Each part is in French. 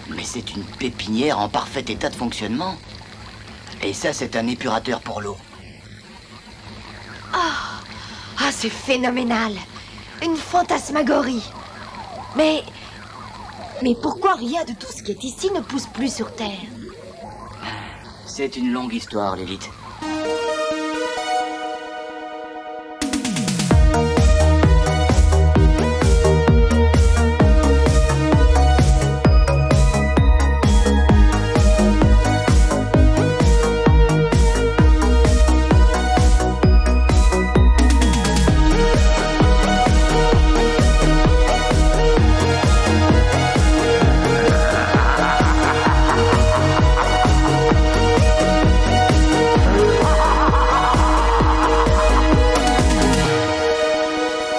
Mais c'est une pépinière en parfait état de fonctionnement. Et ça, c'est un épurateur pour l'eau. Ah, c'est phénoménal. Une fantasmagorie. Mais pourquoi rien de tout ce qui est ici ne pousse plus sur Terre? C'est une longue histoire, Lilith.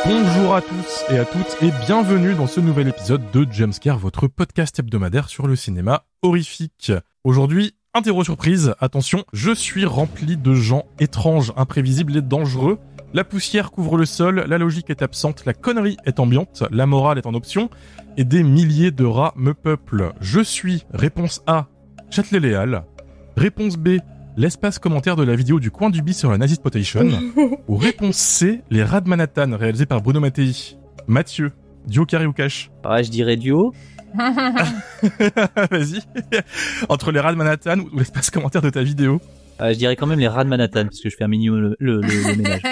Bonjour à tous et à toutes et bienvenue dans ce nouvel épisode de Jumpscare, votre podcast hebdomadaire sur le cinéma horrifique. Aujourd'hui, interro surprise, attention, je suis rempli de gens étranges, imprévisibles et dangereux. La poussière couvre le sol, la logique est absente, la connerie est ambiante, la morale est en option et des milliers de rats me peuplent. Je suis, réponse A, Châtelet-Léal, réponse B, l'espace commentaire de la vidéo du coin du bis sur la Nazi Spotation, ou réponse C, les rats de Manhattan réalisés par Bruno Mattei. Mathieu, duo carré ou cash? Je dirais duo. Vas-y. Entre les rats de Manhattan ou l'espace commentaire de ta vidéo? Je dirais quand même les rats de Manhattan, parce que je fais un minimum le ménage.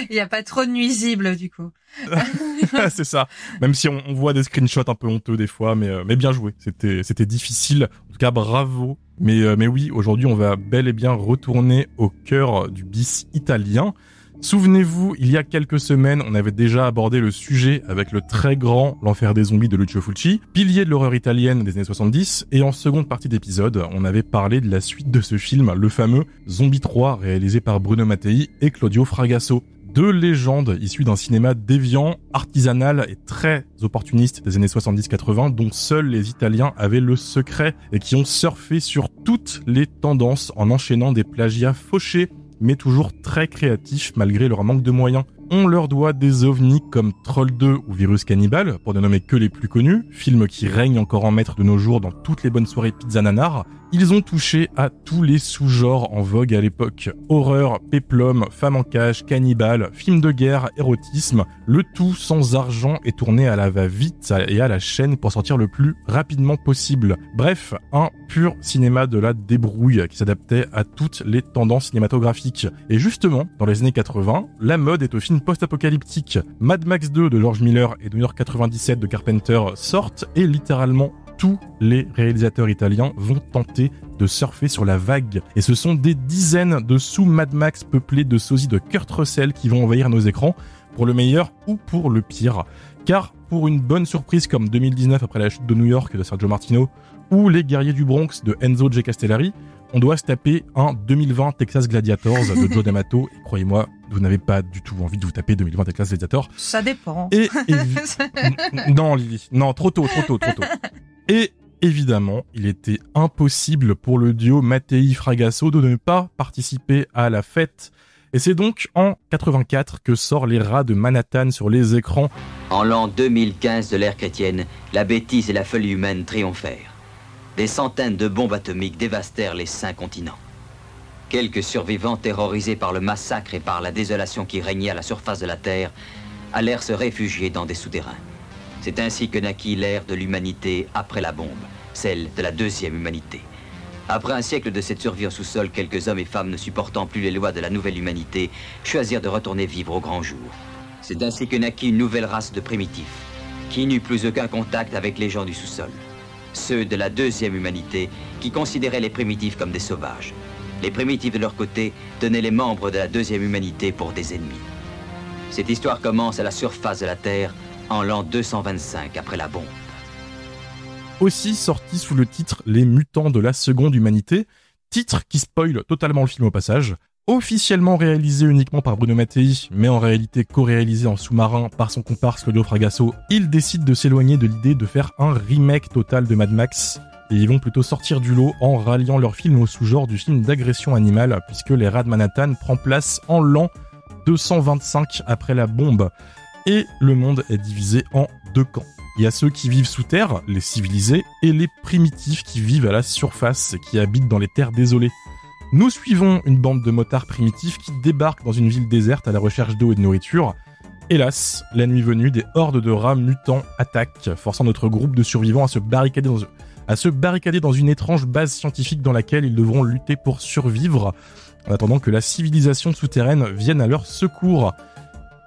Il n'y a pas trop de nuisibles, du coup. C'est ça. Même si on voit des screenshots un peu honteux des fois, mais bien joué. C'était difficile. En tout cas, bravo. Mais oui, aujourd'hui, on va bel et bien retourner au cœur du bis italien. Souvenez-vous, il y a quelques semaines, on avait déjà abordé le sujet avec le très grand L'Enfer des zombies de Lucio Fulci, pilier de l'horreur italienne des années 70, et en seconde partie d'épisode, on avait parlé de la suite de ce film, le fameux Zombie 3, réalisé par Bruno Mattei et Claudio Fragasso. Deux légendes issues d'un cinéma déviant, artisanal et très opportuniste des années 70-80, dont seuls les Italiens avaient le secret et qui ont surfé sur toutes les tendances en enchaînant des plagiats fauchés, mais toujours très créatifs malgré leur manque de moyens. On leur doit des ovnis comme Troll 2 ou Virus Cannibal, pour ne nommer que les plus connus, films qui règnent encore en maître de nos jours dans toutes les bonnes soirées pizza nanar. Ils ont touché à tous les sous-genres en vogue à l'époque. Horreur, péplum, femme en cage, cannibale, film de guerre, érotisme, le tout sans argent et tourné à la va-vite et à la chaîne pour sortir le plus rapidement possible. Bref, un pur cinéma de la débrouille qui s'adaptait à toutes les tendances cinématographiques. Et justement, dans les années 80, la mode est au film post-apocalyptique. Mad Max 2 de George Miller et New York 97 de Carpenter sortent et littéralement tous les réalisateurs italiens vont tenter de surfer sur la vague. Et ce sont des dizaines de sous-Mad Max peuplés de sosies de Kurt Russell qui vont envahir nos écrans, pour le meilleur ou pour le pire. Car pour une bonne surprise comme 2019 après la chute de New York de Sergio Martino, ou Les Guerriers du Bronx de Enzo G. Castellari, on doit se taper un 2020 Texas Gladiators de Joe D'Amato. Et croyez-moi, vous n'avez pas du tout envie de vous taper 2020 Texas Gladiators. Ça dépend. Non, Lily. Non, trop tôt. Et évidemment, il était impossible pour le duo Mattei-Fragasso de ne pas participer à la fête. Et c'est donc en 84 que sort Les Rats de Manhattan sur les écrans. En l'an 2015 de l'ère chrétienne, la bêtise et la folie humaine triomphèrent. Des centaines de bombes atomiques dévastèrent les 5 continents. Quelques survivants, terrorisés par le massacre et par la désolation qui régnait à la surface de la Terre, allèrent se réfugier dans des souterrains. C'est ainsi que naquit l'ère de l'humanité après la bombe, celle de la deuxième humanité. Après un siècle de cette survie en sous-sol, quelques hommes et femmes ne supportant plus les lois de la nouvelle humanité choisirent de retourner vivre au grand jour. C'est ainsi que naquit une nouvelle race de primitifs, qui n'eut plus aucun contact avec les gens du sous-sol. Ceux de la deuxième humanité qui considéraient les primitifs comme des sauvages. Les primitifs de leur côté tenaient les membres de la deuxième humanité pour des ennemis. Cette histoire commence à la surface de la Terre en l'an 225 après la bombe. Aussi sorti sous le titre Les Mutants de la Seconde Humanité, titre qui spoile totalement le film au passage. Officiellement réalisé uniquement par Bruno Mattei, mais en réalité co-réalisé en sous-marin par son comparse Claudio Fragasso, il décide de s'éloigner de l'idée de faire un remake total de Mad Max, et ils vont plutôt sortir du lot en ralliant leur film au sous-genre du film d'agression animale, puisque Les Rats de Manhattan prend place en l'an 225 après la bombe, et le monde est divisé en deux camps. Il y a ceux qui vivent sous terre, les civilisés, et les primitifs qui vivent à la surface et qui habitent dans les terres désolées. Nous suivons une bande de motards primitifs qui débarquent dans une ville déserte à la recherche d'eau et de nourriture. Hélas, la nuit venue, des hordes de rats mutants attaquent, forçant notre groupe de survivants à se barricader dans une étrange base scientifique dans laquelle ils devront lutter pour survivre, en attendant que la civilisation souterraine vienne à leur secours.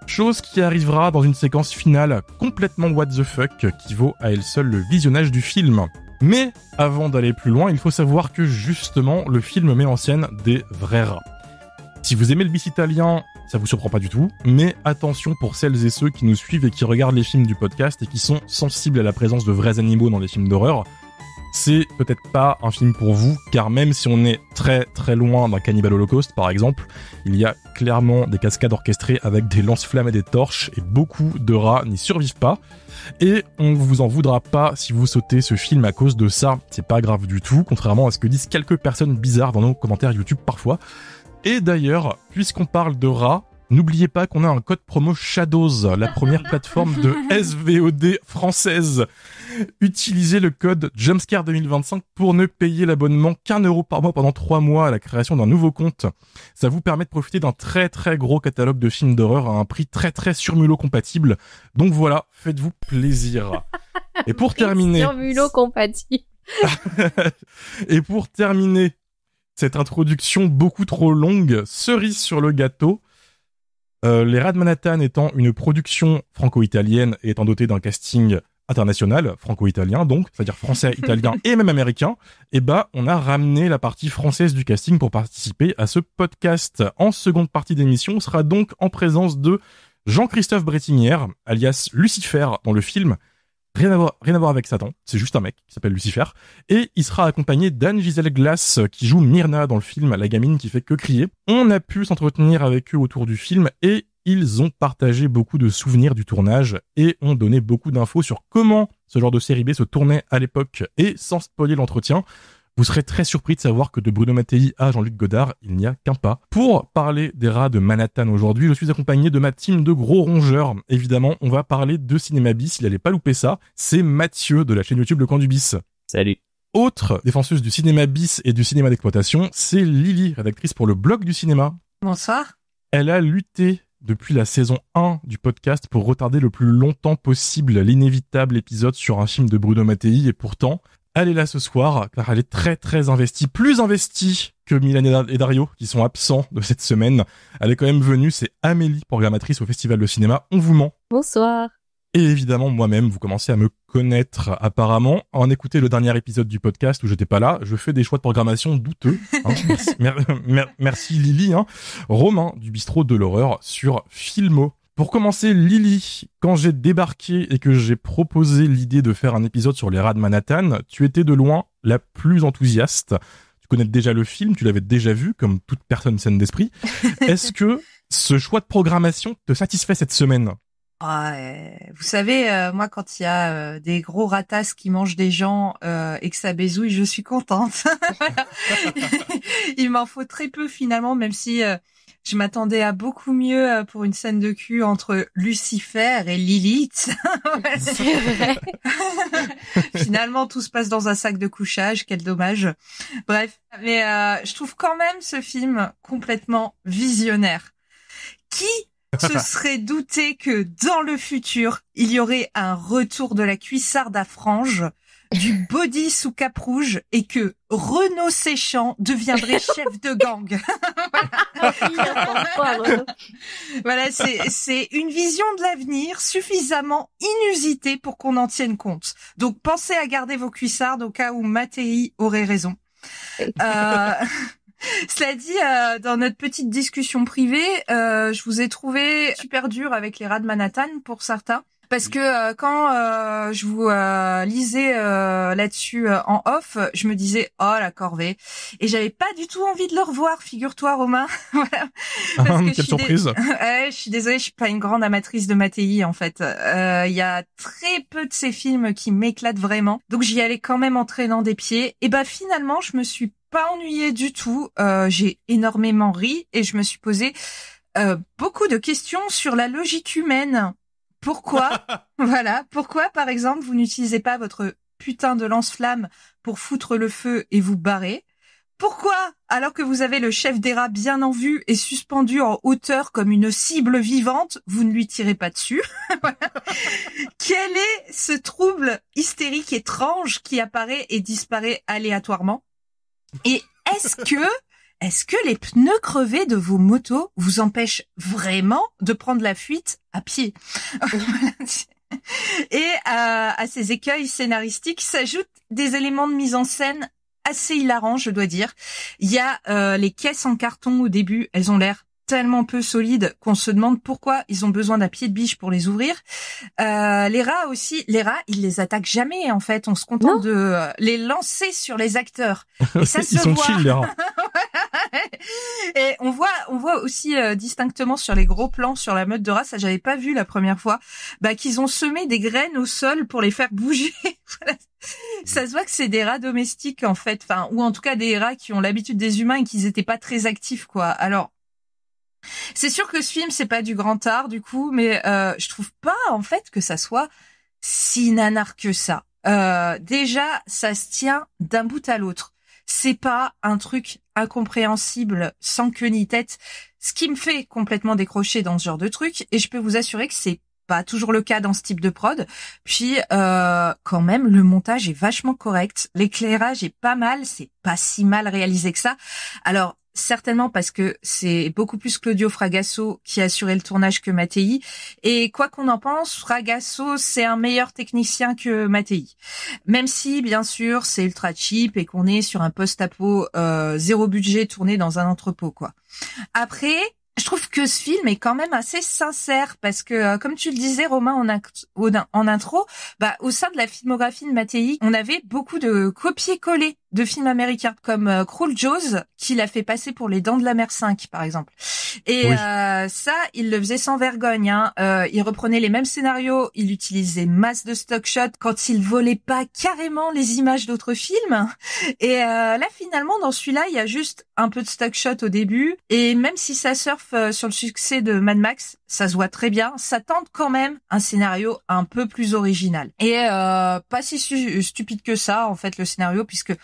Chose qui arrivera dans une séquence finale complètement what the fuck qui vaut à elle seule le visionnage du film. Mais avant d'aller plus loin, il faut savoir que justement le film met en scène des vrais rats. Si vous aimez le bis italien, ça vous surprend pas du tout, mais attention pour celles et ceux qui nous suivent et qui regardent les films du podcast et qui sont sensibles à la présence de vrais animaux dans les films d'horreur. C'est peut-être pas un film pour vous, car même si on est très très loin d'un Cannibal Holocaust par exemple, il y a clairement des cascades orchestrées avec des lance-flammes et des torches, et beaucoup de rats n'y survivent pas. Et on vous en voudra pas si vous sautez ce film à cause de ça, c'est pas grave du tout, contrairement à ce que disent quelques personnes bizarres dans nos commentaires YouTube parfois. Et d'ailleurs, puisqu'on parle de rats, n'oubliez pas qu'on a un code promo Shadows, la première plateforme de SVOD française. Utilisez le code Jumpscare 2025 pour ne payer l'abonnement qu'1 € par mois pendant 3 mois à la création d'un nouveau compte. Ça vous permet de profiter d'un très très gros catalogue de films d'horreur à un prix très très surmulot compatible. Donc voilà, faites-vous plaisir. Et pour terminer... Surmulot compatible. Et pour terminer cette introduction beaucoup trop longue, cerise sur le gâteau, les Rats de Manhattan étant une production franco-italienne et étant dotée d'un casting international, franco-italien donc, c'est-à-dire français, italien et même américain, et on a ramené la partie française du casting pour participer à ce podcast. En seconde partie d'émission, on sera donc en présence de Jean-Christophe Bretignière, alias Lucifer dans le film. Rien à voir avec Satan, c'est juste un mec qui s'appelle Lucifer. Et il sera accompagné d'Anne-Gisèle Glass qui joue Myrna dans le film, la gamine qui fait que crier. On a pu s'entretenir avec eux autour du film et ils ont partagé beaucoup de souvenirs du tournage et ont donné beaucoup d'infos sur comment ce genre de série B se tournait à l'époque. Et sans spoiler l'entretien, vous serez très surpris de savoir que de Bruno Mattei à Jean-Luc Godard, il n'y a qu'un pas. Pour parler des Rats de Manhattan aujourd'hui, je suis accompagné de ma team de gros rongeurs. Évidemment, on va parler de Cinéma Bis, il n'allait pas louper ça. C'est Mathieu de la chaîne YouTube Le Coin du Bis. Salut. Autre défenseuse du cinéma bis et du cinéma d'exploitation, c'est Lily, rédactrice pour le blog du cinéma. Bonsoir. Elle a lutté depuis la saison 1 du podcast pour retarder le plus longtemps possible l'inévitable épisode sur un film de Bruno Mattei et pourtant, elle est là ce soir car elle est très très investie, plus investie que Milan et Dario qui sont absents de cette semaine. Elle est quand même venue, c'est Amélie, programmatrice au Festival de Cinéma. On vous ment. Bonsoir. Et évidemment, moi-même, vous commencez à me connaître apparemment. En écouter le dernier épisode du podcast où j'étais pas là, je fais des choix de programmation douteux. Hein. Merci Lily. Hein. Romain du bistrot de l'horreur sur Filmo. Pour commencer, Lily, quand j'ai débarqué et que j'ai proposé l'idée de faire un épisode sur les Rats de Manhattan, tu étais de loin la plus enthousiaste. Tu connais déjà le film, tu l'avais déjà vu, comme toute personne saine d'esprit. Est-ce que ce choix de programmation te satisfait cette semaine ? Vous savez, moi, quand il y a des gros ratasses qui mangent des gens et que ça baisouille, je suis contente. Voilà. Il m'en faut très peu finalement, même si je m'attendais à beaucoup mieux pour une scène de cul entre Lucifer et Lilith. C'est vrai. Finalement, tout se passe dans un sac de couchage. Quel dommage. Bref, mais je trouve quand même ce film complètement visionnaire. Qui se serait douté que dans le futur, il y aurait un retour de la cuissarde à franges, du body sous cap rouge et que Renaud Séchant deviendrait chef de gang. Voilà, c'est une vision de l'avenir suffisamment inusitée pour qu'on en tienne compte. Donc pensez à garder vos cuissardes au cas où Mattei aurait raison. Cela dit, dans notre petite discussion privée, je vous ai trouvé super dur avec les Rats de Manhattan pour certains. Parce que quand je vous lisais là-dessus en off, je me disais « Oh, la corvée !» Et j'avais pas du tout envie de le revoir, figure-toi, Romain. Voilà. Parce que quelle surprise. Ouais, je suis désolée, je suis pas une grande amatrice de Mattei, en fait. Il y a très peu de ces films qui m'éclatent vraiment. Donc j'y allais quand même en traînant des pieds. Et finalement, je me suis pas ennuyée du tout. J'ai énormément ri et je me suis posé beaucoup de questions sur la logique humaine. pourquoi, pourquoi, par exemple, vous n'utilisez pas votre putain de lance-flamme pour foutre le feu et vous barrer? Pourquoi, alors que vous avez le chef des rats bien en vue et suspendu en hauteur comme une cible vivante, vous ne lui tirez pas dessus? Voilà. Quel est ce trouble hystérique étrange qui apparaît et disparaît aléatoirement? Et est-ce que les pneus crevés de vos motos vous empêchent vraiment de prendre la fuite à pied? Et à ces écueils scénaristiques s'ajoutent des éléments de mise en scène assez hilarants, je dois dire. Il y a les caisses en carton au début, elles ont l'air tellement peu solides qu'on se demande pourquoi ils ont besoin d'un pied de biche pour les ouvrir. Les rats aussi, ils les attaquent jamais en fait, on se contente de les lancer sur les acteurs. Et ça se Ils sont voit. chill, les rats. Et on voit aussi distinctement sur les gros plans sur la meute de rats, ça j'avais pas vu la première fois, qu'ils ont semé des graines au sol pour les faire bouger. Voilà. Ça se voit que c'est des rats domestiques en fait, ou en tout cas des rats qui ont l'habitude des humains et qu'ils étaient pas très actifs quoi. Alors c'est sûr que ce film c'est pas du grand art du coup, mais je trouve pas en fait que ça soit si nanar que ça. Déjà ça se tient d'un bout à l'autre. C'est pas un truc incompréhensible sans queue ni tête, ce qui me fait complètement décrocher dans ce genre de truc, et je peux vous assurer que c'est pas toujours le cas dans ce type de prod. Puis quand même le montage est vachement correct, l'éclairage est pas mal, c'est pas si mal réalisé que ça. Alors certainement parce que c'est beaucoup plus Claudio Fragasso qui a assuré le tournage que Mattei. Et quoi qu'on en pense, Fragasso, c'est un meilleur technicien que Mattei. Même si, bien sûr, c'est ultra cheap et qu'on est sur un post-apo zéro budget tourné dans un entrepôt, quoi. Après, je trouve que ce film est quand même assez sincère parce que, comme tu le disais, Romain, en intro, au sein de la filmographie de Mattei, on avait beaucoup de copier-coller de films américains, comme Cruel Jaws, qu'il a fait passer pour Les Dents de la Mer 5, par exemple. Et oui. Ça, il le faisait sans vergogne. Il reprenait les mêmes scénarios, il utilisait masse de stock shots quand il volait pas carrément les images d'autres films. Et là, finalement, dans celui-là, il y a juste un peu de stock shot au début. Et même si ça surfe sur le succès de Mad Max, ça se voit très bien, ça tente quand même un scénario un peu plus original. Et pas si stupide que ça, en fait, le scénario, puisque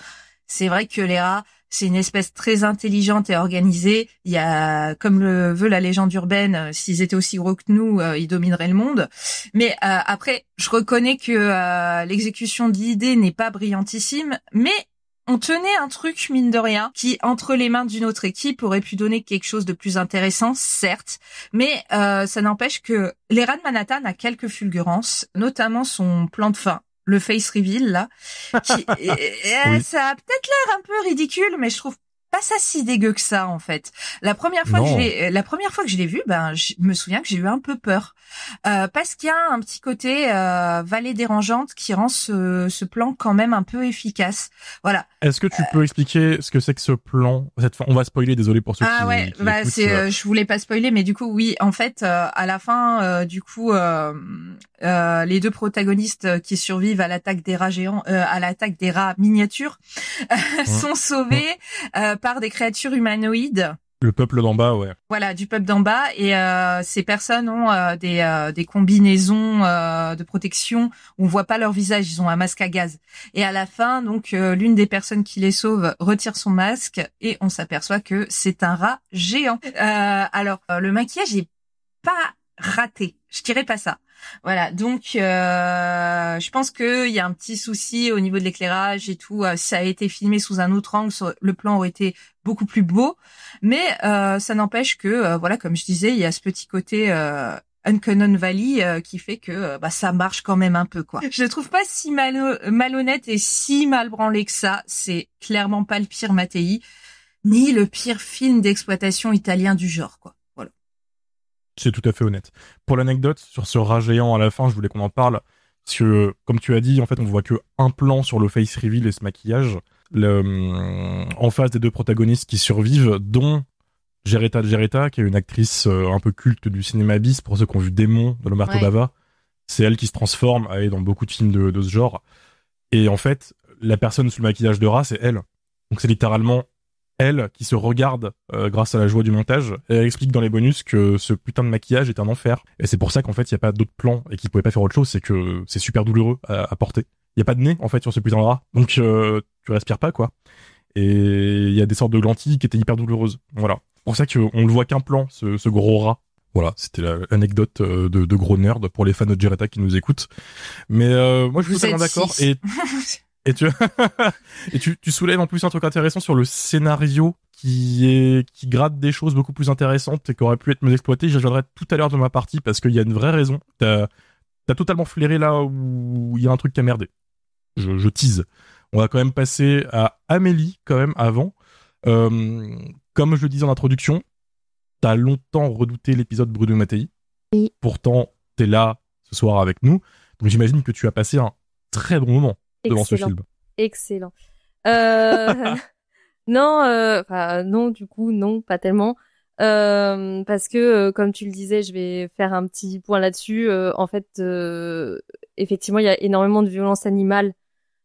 c'est vrai que les rats, c'est une espèce très intelligente et organisée. Il y a, comme le veut la légende urbaine, s'ils étaient aussi gros que nous, ils domineraient le monde. Mais après, je reconnais que l'exécution de l'idée n'est pas brillantissime, mais on tenait un truc, mine de rien, qui, entre les mains d'une autre équipe, aurait pu donner quelque chose de plus intéressant, certes, mais ça n'empêche que les rats de Manhattan a quelques fulgurances, notamment son plan de fin. Le face reveal là, qui, Oui. ça a peut-être l'air un peu ridicule, mais je trouve pas ça si dégueu que ça en fait. La première fois Non. que je l'ai vu, je me souviens que j'ai eu un peu peur parce qu'il y a un petit côté vallée dérangeante qui rend ce plan quand même un peu efficace. Voilà. Est-ce que tu peux expliquer ce que c'est que ce plan? On va spoiler, désolé pour ceux qui écoutent, je voulais pas spoiler, mais du coup, oui, en fait, à la fin, les deux protagonistes qui survivent à l'attaque des rats géants, à l'attaque des rats miniatures, sont sauvés par des créatures humanoïdes. Le peuple d'en bas, ouais. Voilà, du peuple d'en bas, et ces personnes ont des combinaisons de protection où on voit pas leur visage, ils ont un masque à gaz. Et à la fin, donc l'une des personnes qui les sauve retire son masque et on s'aperçoit que c'est un rat géant. Alors le maquillage est pas raté, je dirais pas ça. Voilà, donc je pense qu'il y a un petit souci au niveau de l'éclairage et tout. Si ça a été filmé sous un autre angle, le plan aurait été beaucoup plus beau. Mais ça n'empêche que, voilà, comme je disais, il y a ce petit côté Uncanny Valley qui fait que ça marche quand même un peu, quoi. Je le trouve pas si malhonnête et si mal branlé que ça. C'est clairement pas le pire Mattei, ni le pire film d'exploitation italien du genre, quoi. Voilà. C'est tout à fait honnête. Pour l'anecdote, sur ce rat géant à la fin, je voulais qu'on en parle, parce que, comme tu as dit, en fait, on voit que un plan sur le face reveal et ce maquillage. En face des deux protagonistes qui survivent, dont Geretta Geretta, qui est une actrice un peu culte du cinéma bis, pour ceux qui ont vu Démon de Roberto Bava. C'est elle qui se transforme, elle est dans beaucoup de films de ce genre. Et en fait, la personne sous le maquillage de rat, c'est elle. Donc c'est littéralement elle qui se regarde grâce à la joie du montage, et elle explique dans les bonus que ce putain de maquillage est un enfer. Et c'est pour ça qu'en fait, il y a pas d'autres plans et qu'ils pouvaient pas faire autre chose, c'est que c'est super douloureux à porter. Il y a pas de nez en fait sur ce putain de rat, donc tu respires pas quoi. Et il y a des sortes de lentilles qui étaient hyper douloureuses. Voilà. C'est pour ça qu'on le voit qu'un plan, ce gros rat. Voilà, c'était l'anecdote de gros nerd pour les fans de Jereta qui nous écoutent. Mais moi je suis totalement d'accord. Et tu soulèves en plus un truc intéressant sur le scénario qui gratte des choses beaucoup plus intéressantes et qui auraient pu être mieux exploitées. J'y reviendrai tout à l'heure de ma partie parce qu'il y a une vraie raison. T'as totalement flairé là où il y a un truc qui a merdé. Je tease. On va quand même passer à Amélie quand même avant. Comme je le disais en introduction, t'as longtemps redouté l'épisode Bruno Mattei. Oui. Pourtant, t'es là ce soir avec nous. Donc j'imagine que tu as passé un très bon moment devant ce film. Excellent. Non, du coup, non, pas tellement. Parce que, comme tu le disais, je vais faire un petit point là-dessus. En fait, effectivement, il y a énormément de violence animale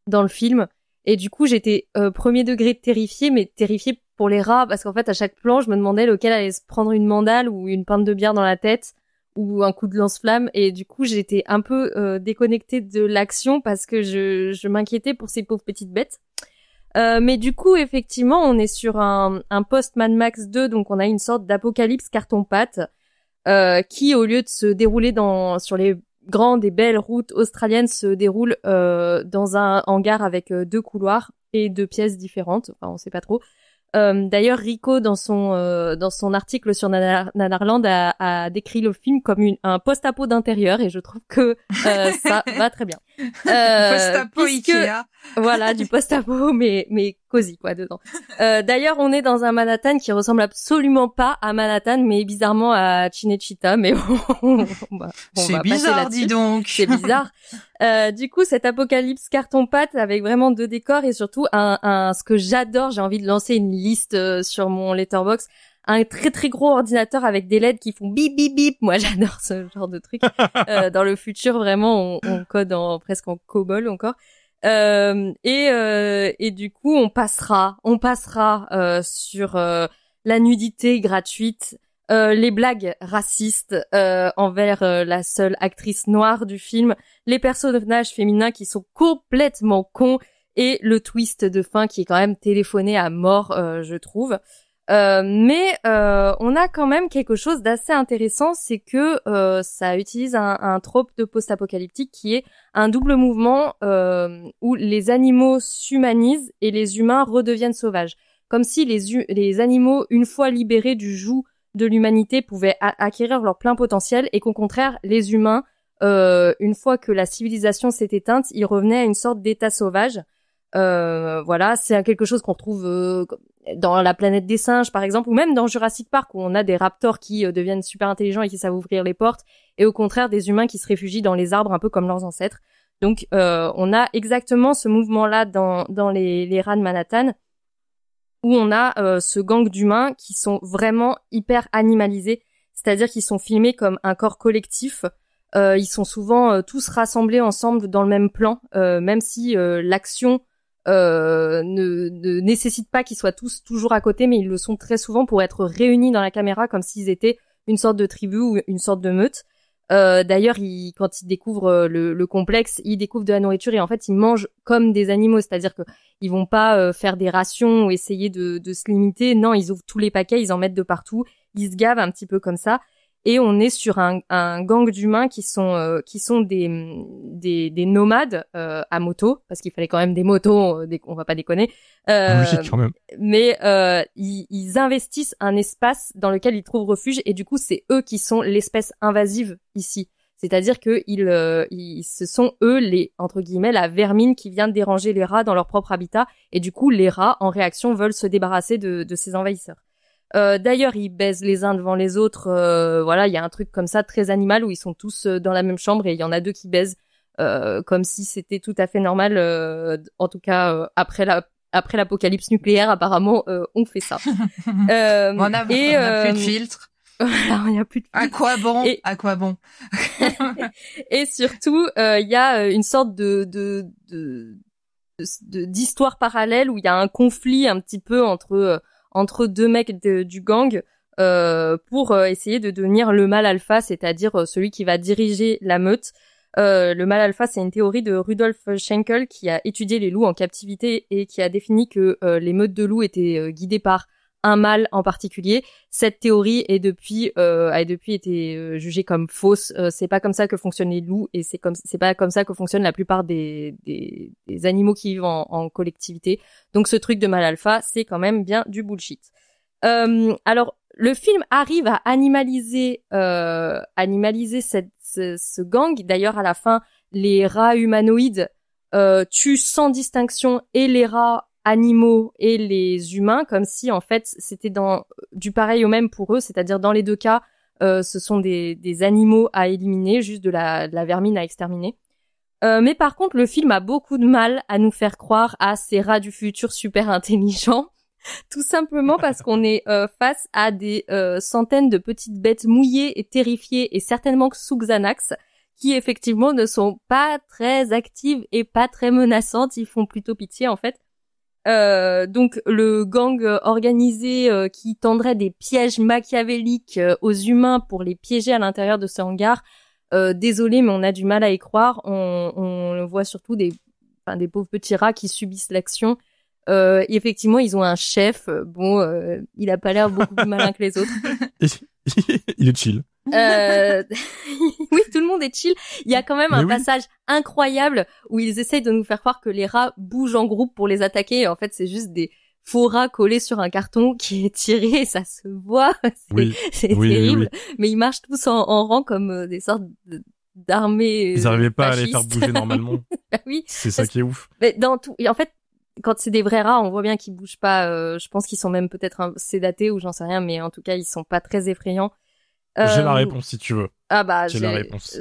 dans le film. Et du coup, j'étais premier degré terrifiée, mais terrifiée pour les rats, parce qu'en fait, à chaque plan, je me demandais lequel allait se prendre une mandale ou une pinte de bière dans la tête ou un coup de lance-flamme. Et du coup, j'étais un peu déconnectée de l'action parce que je m'inquiétais pour ces pauvres petites bêtes. Mais du coup, effectivement, on est sur un post-Mad Max 2, donc on a une sorte d'apocalypse carton-pâte qui, au lieu de se dérouler sur les grandes et belles routes australiennes, se déroule dans un hangar avec 2 couloirs et 2 pièces différentes. Enfin, on sait pas trop. D'ailleurs, Rico, dans son article sur Nanarland, a décrit le film comme un post-apo d'intérieur, et je trouve que ça va très bien. Post-apo Ikea. Voilà, du post-apo, mais cosy, quoi, dedans. D'ailleurs, on est dans un Manhattan qui ressemble absolument pas à Manhattan, mais bizarrement à Cinecittà, mais on va c'est bizarre, dis donc. C'est bizarre. Du coup, cet apocalypse carton-pâte avec vraiment 2 décors et surtout ce que j'adore, j'ai envie de lancer une liste sur mon Letterboxd, un très très gros ordinateur avec des LED qui font bip bip bip. Moi, j'adore ce genre de truc. Dans le futur, vraiment, on code presque en COBOL encore. Et du coup, on passera sur la nudité gratuite, les blagues racistes envers la seule actrice noire du film, les personnages féminins qui sont complètement cons et le twist de fin qui est quand même téléphoné à mort, je trouve. Mais on a quand même quelque chose d'assez intéressant, c'est que ça utilise un trope de post-apocalyptique qui est un double mouvement où les animaux s'humanisent et les humains redeviennent sauvages. Comme si les animaux, une fois libérés du joug de l'humanité, pouvaient acquérir leur plein potentiel et qu'au contraire, les humains, une fois que la civilisation s'est éteinte, ils revenaient à une sorte d'état sauvage. Voilà, c'est quelque chose qu'on trouve dans la planète des singes par exemple, ou même dans Jurassic Park où on a des raptors qui deviennent super intelligents et qui savent ouvrir les portes, et au contraire des humains qui se réfugient dans les arbres un peu comme leurs ancêtres. Donc on a exactement ce mouvement-là dans les rats de Manhattan, où on a ce gang d'humains qui sont vraiment hyper animalisés, c'est-à-dire qu'ils sont filmés comme un corps collectif. Ils sont souvent tous rassemblés ensemble dans le même plan, même si l'action ne nécessite pas qu'ils soient tous toujours à côté, mais ils le sont très souvent pour être réunis dans la caméra comme s'ils étaient une sorte de tribu ou une sorte de meute. D'ailleurs, quand ils découvrent le complexe, ils découvrent de la nourriture et en fait, ils mangent comme des animaux, c'est-à-dire que ils vont pas faire des rations ou essayer de se limiter. Non, ils ouvrent tous les paquets, ils en mettent de partout, ils se gavent un petit peu comme ça. Et on est sur un gang d'humains qui sont des nomades à moto, parce qu'il fallait quand même des motos, on va pas déconner. Logique quand même. Mais ils investissent un espace dans lequel ils trouvent refuge, et du coup c'est eux qui sont l'espèce invasive ici. C'est-à-dire que ce sont eux les, entre guillemets, la vermine qui vient de déranger les rats dans leur propre habitat, et du coup les rats en réaction veulent se débarrasser de ces envahisseurs. D'ailleurs, ils baisent les uns devant les autres. Voilà, il y a un truc comme ça très animal où ils sont tous dans la même chambre et il y en a 2 qui baisent comme si c'était tout à fait normal. En tout cas, après l'apocalypse nucléaire, apparemment, on fait ça. On a plus de filtre. Voilà, il y a plus de filtre. À quoi bon Et surtout, il y a une sorte d'histoire parallèle où il y a un conflit un petit peu entre entre deux mecs du gang pour essayer de devenir le mâle alpha, c'est-à-dire celui qui va diriger la meute. Le mâle alpha, c'est une théorie de Rudolf Schenkel qui a étudié les loups en captivité et qui a défini que les meutes de loups étaient guidées par un mâle en particulier. Cette théorie a depuis été jugée comme fausse. C'est pas comme ça que fonctionnent les loups et c'est pas comme ça que fonctionnent la plupart des animaux qui vivent en collectivité. Donc ce truc de mâle alpha, c'est quand même bien du bullshit. Alors le film arrive à animaliser ce gang. D'ailleurs, à la fin, les rats humanoïdes tuent sans distinction et les rats animaux et les humains, comme si en fait c'était du pareil au même pour eux, c'est-à-dire dans les deux cas, ce sont des animaux à éliminer, juste de la vermine à exterminer. Mais par contre, le film a beaucoup de mal à nous faire croire à ces rats du futur super intelligents. Tout simplement parce qu'on est face à des centaines de petites bêtes mouillées et terrifiées et certainement sous Xanax qui effectivement ne sont pas très actives et pas très menaçantes. Ils font plutôt pitié en fait. Donc le gang organisé qui tendrait des pièges machiavéliques aux humains pour les piéger à l'intérieur de ce hangar. Désolé, mais on a du mal à y croire. On voit surtout des pauvres petits rats qui subissent l'action. Et effectivement, ils ont un chef. Il a pas l'air beaucoup plus malin que les autres. Il est chill. Oui, tout le monde est chill. Il y a quand même un passage incroyable où ils essayent de nous faire croire que les rats bougent en groupe pour les attaquer. Et en fait, c'est juste des faux rats collés sur un carton qui est tiré et ça se voit. C'est terrible. Oui. Mais ils marchent tous en rang comme des sortes d'armées. Ils n'arrivaient pas fascistes. à les faire bouger normalement. Bah oui. C'est ça qui est ouf. Mais en fait, quand c'est des vrais rats, on voit bien qu'ils bougent pas. Je pense qu'ils sont même peut-être sédatés ou j'en sais rien, mais en tout cas, ils sont pas très effrayants. J'ai la réponse si tu veux. Ah bah j'ai la réponse.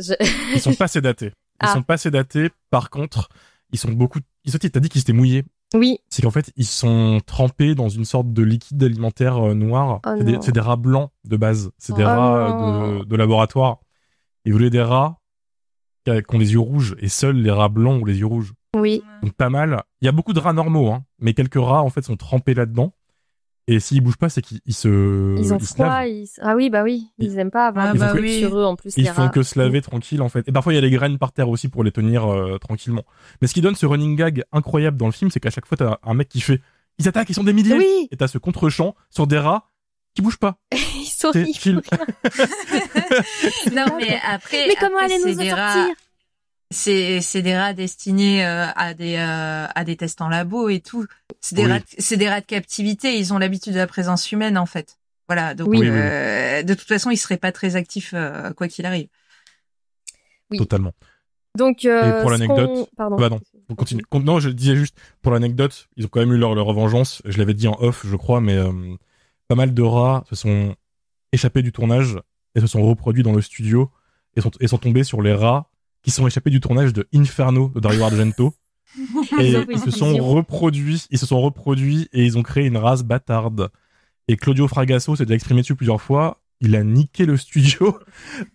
Ils sont pas sédatés. Ils sont pas sédatés. Par contre, ils sont beaucoup. T'as dit qu'ils étaient mouillés. Oui. C'est qu'en fait, ils sont trempés dans une sorte de liquide alimentaire noir. Oh c'est des rats blancs de base. C'est des rats de laboratoire. Ils voulaient des rats qui ont les yeux rouges et seuls les rats blancs ont les yeux rouges. Oui. Donc pas mal. Il y a beaucoup de rats normaux, hein, mais quelques rats en fait sont trempés là-dedans. Et s'ils bougent pas, c'est qu'ils ils ont froid. Ah oui, bah oui. Ils aiment pas avoir des trucs sur eux en plus. Ils font que se laver tranquille en fait. Et parfois il y a des graines par terre aussi pour les tenir tranquillement. Mais ce qui donne ce running gag incroyable dans le film, c'est qu'à chaque fois t'as un mec qui fait ils attaquent, ils sont des milliers. Oui. Et t'as ce contre-champ sur des rats qui bougent pas. Ils sont chill. Non mais après. Mais comment allez nous en sortir? C'est des rats destinés à des tests en labo et tout. C'est des rats de captivité. Ils ont l'habitude de la présence humaine en fait. Voilà. Donc de toute façon, ils seraient pas très actifs quoi qu'il arrive. Oui. Totalement. Donc et pour l'anecdote, pardon. Bah non, on continue. Non, je disais juste pour l'anecdote, ils ont quand même eu leur vengeance. Je l'avais dit en off, je crois, mais pas mal de rats se sont échappés du tournage et se sont reproduits dans le studio et sont tombés sur les rats qui sont échappés du tournage de Inferno de Dario Argento. Et ils se sont reproduits et ils ont créé une race bâtarde. Et Claudio Fragasso s'est déjà exprimé dessus plusieurs fois. Il a niqué le studio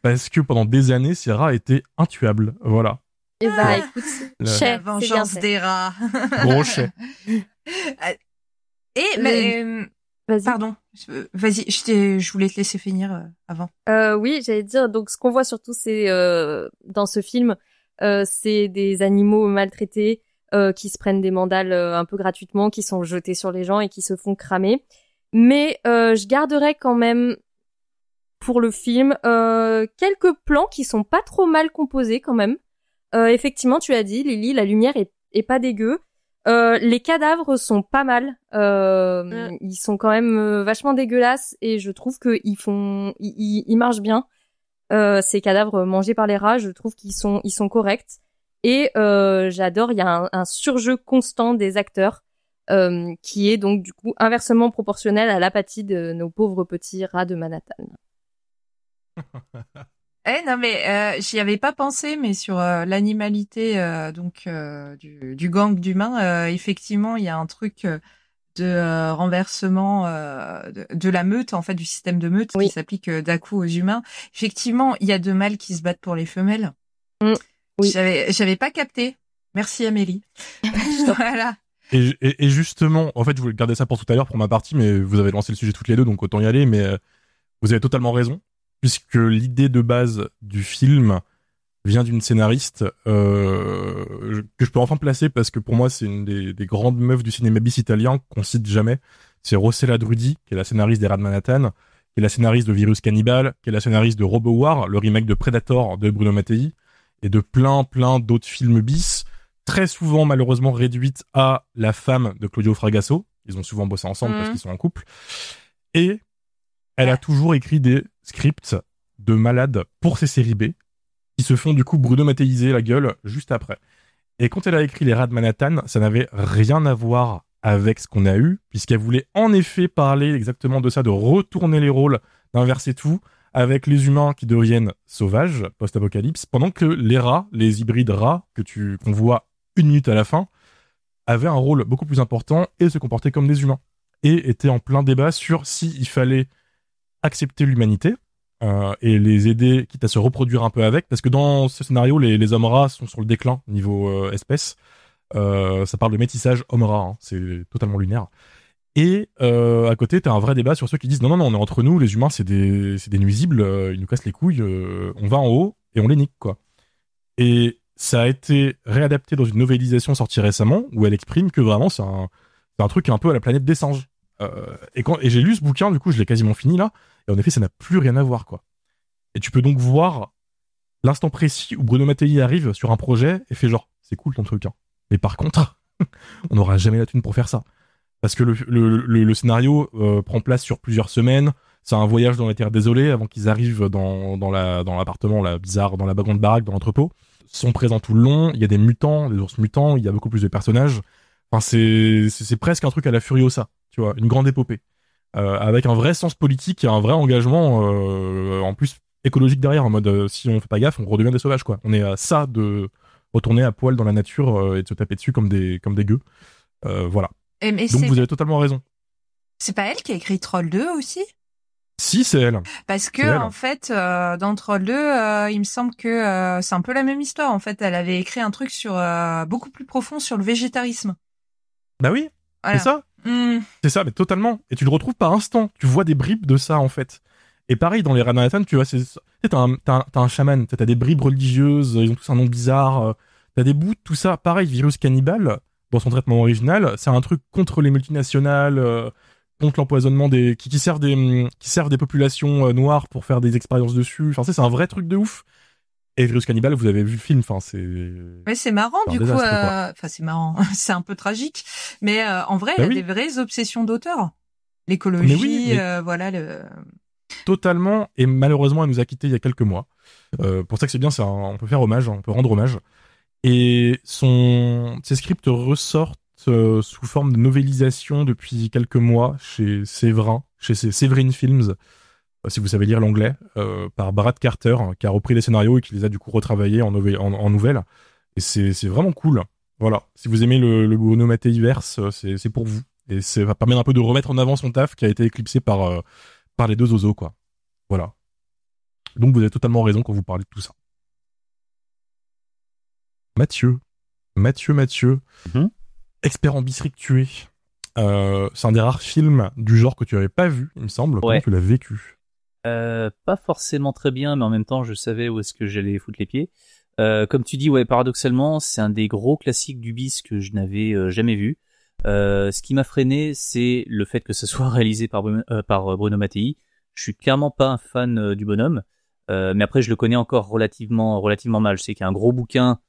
parce que pendant des années, ces rats étaient intuables. Voilà. Et bah écoute, la vengeance des rats. Gros chais. Vas-y. Pardon. Vas-y, je voulais te laisser finir avant. Oui, j'allais dire, donc ce qu'on voit surtout, c'est dans ce film, c'est des animaux maltraités qui se prennent des mandales un peu gratuitement, qui sont jetés sur les gens et qui se font cramer. Mais je garderai quand même pour le film quelques plans qui sont pas trop mal composés quand même. Effectivement, tu as dit, Lily, la lumière est pas dégueu. Les cadavres sont pas mal. Ils sont quand même vachement dégueulasses et je trouve que ils marchent bien. Ces cadavres mangés par les rats, je trouve qu'ils sont corrects. Et j'adore, il y a un surjeu constant des acteurs qui est donc du coup inversement proportionnel à l'apathie de nos pauvres petits rats de Manhattan. Non mais j'y avais pas pensé, mais sur l'animalité du gang d'humains, effectivement il y a un truc de renversement de la meute, en fait du système de meute qui s'applique d'un coup aux humains. Effectivement, il y a deux mâles qui se battent pour les femelles. Oui. J'avais pas capté. Merci Amélie. Voilà. Et justement, en fait, je voulais garder ça pour tout à l'heure pour ma partie, mais vous avez lancé le sujet toutes les deux, donc autant y aller. Mais vous avez totalement raison, puisque l'idée de base du film vient d'une scénariste que je peux enfin placer parce que pour moi c'est une des grandes meufs du cinéma bis italien qu'on cite jamais. C'est Rossella Drudi, qui est la scénariste des Rats de Manhattan, qui est la scénariste de Virus Cannibal, qui est la scénariste de Robo War, le remake de Predator de Bruno Mattei, et de plein d'autres films bis, très souvent malheureusement réduite à la femme de Claudio Fragasso. Ils ont souvent bossé ensemble parce qu'ils sont en couple. Et elle a toujours écrit des scripts de malades pour ses séries B, qui se font du coup Bruno Matteiser la gueule juste après. Et quand elle a écrit Les Rats de Manhattan, ça n'avait rien à voir avec ce qu'on a eu, puisqu'elle voulait en effet parler exactement de ça, de retourner les rôles, d'inverser tout, avec les humains qui deviennent sauvages, post-apocalypse, pendant que les rats, les hybrides rats, qu'on voit 1 minute à la fin, avaient un rôle beaucoup plus important et se comportaient comme des humains. Et étaient en plein débat sur s'il fallait accepter l'humanité, et les aider, quitte à se reproduire un peu avec, parce que dans ce scénario, les hommes rats sont sur le déclin niveau espèce. Ça parle de métissage homme-rat, hein, c'est totalement lunaire. Et à côté, t'as un vrai débat sur ceux qui disent non, on est entre nous, les humains, c'est des nuisibles, ils nous cassent les couilles, on va en haut et on les nique, quoi. Et ça a été réadapté dans une novélisation sortie récemment, où elle exprime que vraiment c'est un truc un peu à la planète des singes. Et j'ai lu ce bouquin, du coup, je l'ai quasiment fini là, et en effet, ça n'a plus rien à voir, quoi. Et tu peux donc voir l'instant précis où Bruno Mattei arrive sur un projet et fait genre, c'est cool ton truc, hein. Mais par contre, on n'aura jamais la thune pour faire ça. Parce que le scénario prend place sur plusieurs semaines. C'est un voyage dans les terres désolées avant qu'ils arrivent dans l'appartement là, bizarre, dans la grande baraque, dans l'entrepôt. Ils sont présents tout le long. Il y a des mutants, des ours mutants. Il y a beaucoup plus de personnages. Enfin, c'est presque un truc à la Furiosa, tu vois, une grande épopée. Avec un vrai sens politique et un vrai engagement, en plus écologique derrière, en mode si on fait pas gaffe, on redevient des sauvages, quoi. On est à ça de retourner à poil dans la nature et de se taper dessus comme des gueux. Voilà. Donc vous avez totalement raison. C'est pas elle qui a écrit Troll 2 aussi? Si, c'est elle. Parce que en fait, dans Troll 2, il me semble que c'est un peu la même histoire. En fait, elle avait écrit un truc sur beaucoup plus profond sur le végétarisme. Bah oui, voilà. C'est ça. C'est ça, mais totalement. Et tu le retrouves par instant. Tu vois des bribes de ça, en fait. Et pareil, dans les Rats de Manhattan, tu vois, t'as un chaman, t'as des bribes religieuses, ils ont tous un nom bizarre, t'as des bouts de tout ça. Pareil, Virus Cannibal, dans son traitement original, c'est un truc contre les multinationales, contre l'empoisonnement qui servent des populations noires pour faire des expériences dessus. Enfin, c'est un vrai truc de ouf. Et Virus Cannibal, vous avez vu le film, enfin, Mais c'est marrant, du coup, enfin, c'est marrant. C'est un peu tragique. Mais, en vrai, il y a des vraies obsessions d'auteur. L'écologie, voilà, Totalement, et malheureusement elle nous a quittés il y a quelques mois. Pour ça que c'est bien, on peut faire hommage, on peut rendre hommage. Et ses scripts ressortent sous forme de novélisation depuis quelques mois chez Séverin, chez Séverine Films, si vous savez lire l'anglais, par Brad Carter, qui a repris les scénarios et qui les a du coup retravaillés en nouvelles. Et c'est vraiment cool. Voilà, si vous aimez le Bruno Mattei-verse, c'est pour vous. Et ça permet un peu de remettre en avant son taf qui a été éclipsé par les deux oiseaux, quoi. Voilà. Donc vous avez totalement raison quand vous parlez de tout ça. Mathieu. Expert en bisrictué. C'est un des rares films du genre que tu avais pas vu, il me semble. Comment tu l'as vécu? Pas forcément très bien, mais en même temps, je savais où est-ce que j'allais foutre les pieds. Comme tu dis, ouais, paradoxalement, c'est un des gros classiques du bis que je n'avais jamais vu. Ce qui m'a freiné, c'est le fait que ce soit réalisé par Bruno Mattei. Je suis clairement pas un fan du bonhomme, mais après je le connais encore relativement mal. Je sais qu'il y a un gros bouquin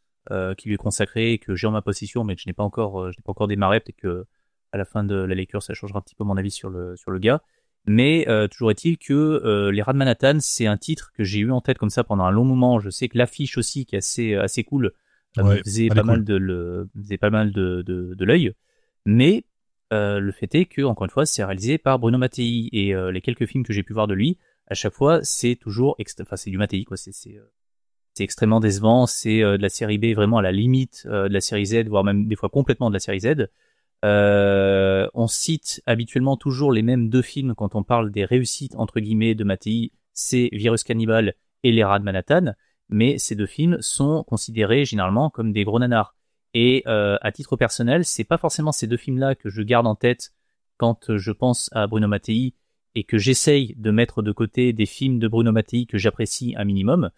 qui lui est consacré, que j'ai en ma possession, mais que je n'ai pas encore démarré. Peut-être que à la fin de la lecture, ça changera un petit peu mon avis sur le gars. Mais toujours est-il que Les Rats de Manhattan, c'est un titre que j'ai eu en tête comme ça pendant un long moment. Je sais que l'affiche aussi, qui est assez cool, me faisait pas mal de l'œil. Mais le fait est que, encore une fois, c'est réalisé par Bruno Mattei, et les quelques films que j'ai pu voir de lui, à chaque fois, c'est toujours, c'est du Mattei, quoi. C'est extrêmement décevant. C'est de la série B vraiment à la limite de la série Z, voire même des fois complètement de la série Z. On cite habituellement toujours les mêmes deux films quand on parle des réussites entre guillemets de Mattei, c'est Virus Cannibal et Les Rats de Manhattan, mais ces deux films sont considérés généralement comme des gros nanars. Et à titre personnel, c'est pas forcément ces deux films-là que je garde en tête quand je pense à Bruno Mattei et que j'essaye de mettre de côté des films de Bruno Mattei que j'apprécie un minimum.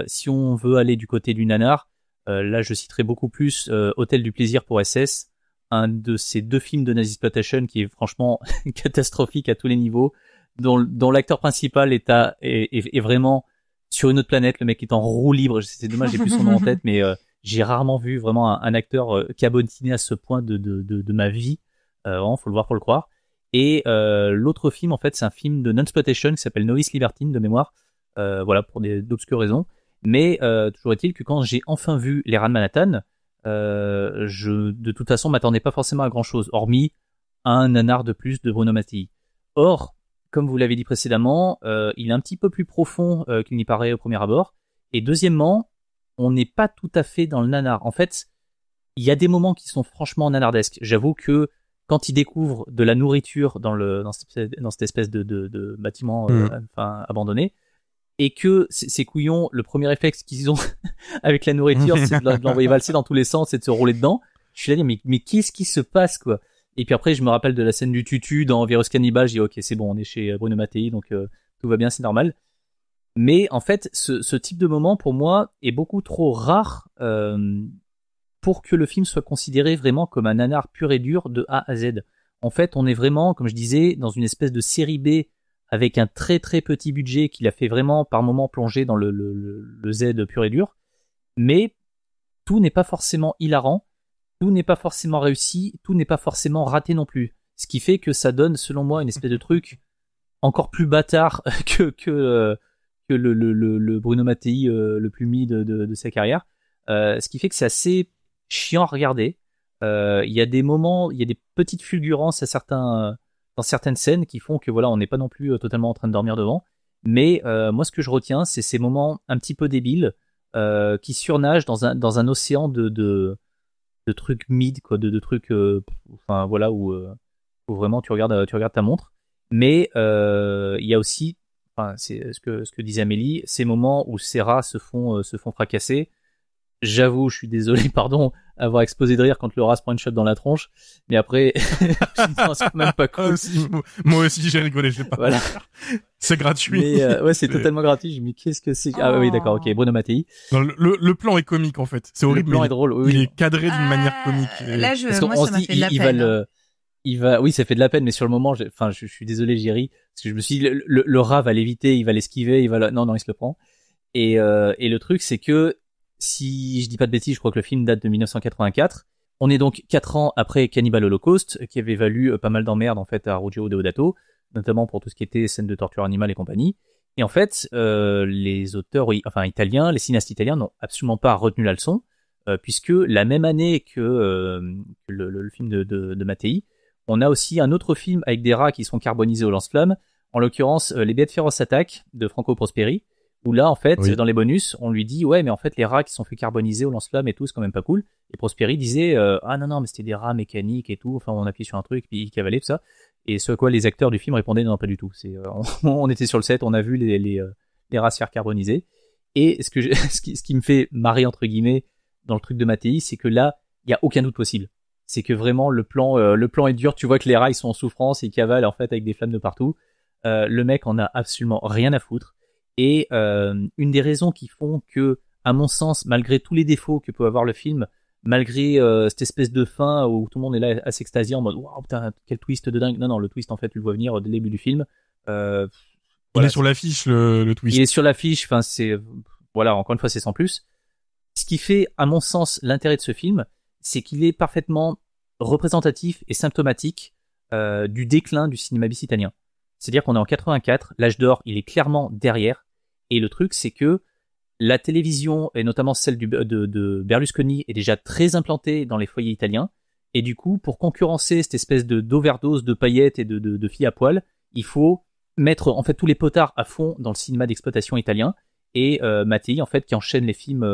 Si on veut aller du côté du nanar, là je citerai beaucoup plus Hôtel du plaisir pour SS, un de ces deux films de Nazisploitation qui est franchement catastrophique à tous les niveaux, dont l'acteur principal est vraiment sur une autre planète. Le mec est en roue libre. C'est dommage, j'ai plus son nom en tête, mais j'ai rarement vu vraiment un acteur cabotiné à ce point de ma vie. Vraiment, faut le voir pour le croire. Et l'autre film, en fait, c'est un film de Nunsploitation qui s'appelle Novice Libertine de mémoire. Voilà, pour d'obscures raisons. Mais toujours est-il que quand j'ai enfin vu Les Rats de Manhattan, je de toute façon m'attendais pas forcément à grand chose, hormis un nanar de plus de Bruno Mattei. Or, comme vous l'avez dit précédemment, il est un petit peu plus profond qu'il n'y paraît au premier abord. Et deuxièmement, on n'est pas tout à fait dans le nanar. En fait, il y a des moments qui sont franchement nanardesques. J'avoue que quand il découvre de la nourriture dans cette espèce de bâtiment abandonné, et que ces couillons, le premier réflexe qu'ils ont avec la nourriture, c'est de l'envoyer valser dans tous les sens et de se rouler dedans. Je suis là, mais qu'est-ce qui se passe, quoi? Et puis après, je me rappelle de la scène du tutu dans Virus Cannibal. Je dis, ok, c'est bon, on est chez Bruno Mattei, donc tout va bien, c'est normal. Mais en fait, ce type de moment, pour moi, est beaucoup trop rare pour que le film soit considéré vraiment comme un nanar pur et dur de A à Z. En fait, on est vraiment, comme je disais, dans une espèce de série B avec un très très petit budget qui l'a fait vraiment par moments plonger dans le Z pur et dur. Mais tout n'est pas forcément hilarant, tout n'est pas forcément réussi, tout n'est pas forcément raté non plus. Ce qui fait que ça donne, selon moi, une espèce de truc encore plus bâtard que le Bruno Mattei le plus mis de sa carrière. Ce qui fait que c'est assez chiant à regarder. Il y a des moments, il y a des petites fulgurances dans certaines scènes qui font que voilà, on n'est pas non plus totalement en train de dormir devant. Mais moi, ce que je retiens, c'est ces moments un petit peu débiles qui surnagent dans un océan de trucs mid, quoi, de trucs, enfin voilà, où vraiment tu regardes ta montre. Mais il y a aussi, enfin, c'est ce que disait Amélie, ces moments où ces rats se font fracasser. J'avoue, je suis désolé, pardon, avoir explosé de rire quand le rat se prend une shot dans la tronche, mais après, non, c'est quand même pas cool. Moi aussi, j'ai rigolé, je l'ai pas. Voilà. C'est gratuit. Mais ouais, c'est totalement gratuit. Je me dis, qu'est-ce que c'est? Ah oui, d'accord, ok, Bruno Mattei. Non, le plan est comique en fait. C'est horrible. Le plan est drôle. Oui, il est cadré d'une manière comique. Là, moi, ça m'a fait de la peine. Oui, ça fait de la peine, mais sur le moment, je suis désolé, Jerry, parce que je me suis dit, le rat va l'éviter, il va l'esquiver, non, il se le prend. Et le truc, c'est que, si je dis pas de bêtises, je crois que le film date de 1984. On est donc 4 ans après Cannibal Holocaust, qui avait valu pas mal d'emmerdes en fait à Ruggero Deodato, notamment pour tout ce qui était scènes de torture animale et compagnie. Et en fait, les auteurs, italiens, les cinéastes italiens n'ont absolument pas retenu la leçon, puisque la même année que le film de Mattei, on a aussi un autre film avec des rats qui sont carbonisés au lance-flammes, en l'occurrence Les Bêtes féroces attaquent de Franco Prosperi, où là, en fait, dans les bonus, on lui dit, ouais, mais en fait, les rats qui sont fait carboniser au lance-flammes et tout, c'est quand même pas cool. Et Prosperi disait, ah non, mais c'était des rats mécaniques et tout, enfin, on appuie sur un truc, puis il cavalait, tout ça. Et ce à quoi les acteurs du film répondaient, non, pas du tout. On était sur le set, on a vu les rats se faire carboniser. Et ce qui me fait marrer, entre guillemets, dans le truc de Mattei, c'est que là, il y a aucun doute possible. C'est que vraiment, le plan est dur, tu vois que les rats, ils sont en souffrance, ils cavalent, en fait, avec des flammes de partout. Le mec en a absolument rien à foutre. Et une des raisons qui font que, à mon sens, malgré tous les défauts que peut avoir le film, malgré cette espèce de fin où tout le monde est là à s'extasier en mode waouh putain quel twist de dingue. Non, le twist en fait tu le vois venir dès le début du film. Il est sur l'affiche le twist. Il est sur l'affiche. Enfin voilà, encore une fois c'est sans plus. Ce qui fait à mon sens l'intérêt de ce film, c'est qu'il est parfaitement représentatif et symptomatique du déclin du cinéma bis italien. C'est-à-dire qu'on est en 84, l'âge d'or il est clairement derrière. Et le truc, c'est que la télévision, et notamment celle de Berlusconi, est déjà très implantée dans les foyers italiens. Et du coup, pour concurrencer cette espèce d'overdose de paillettes et de filles à poil, il faut mettre en fait tous les potards à fond dans le cinéma d'exploitation italien. Et Mattei, en fait, qui enchaîne les films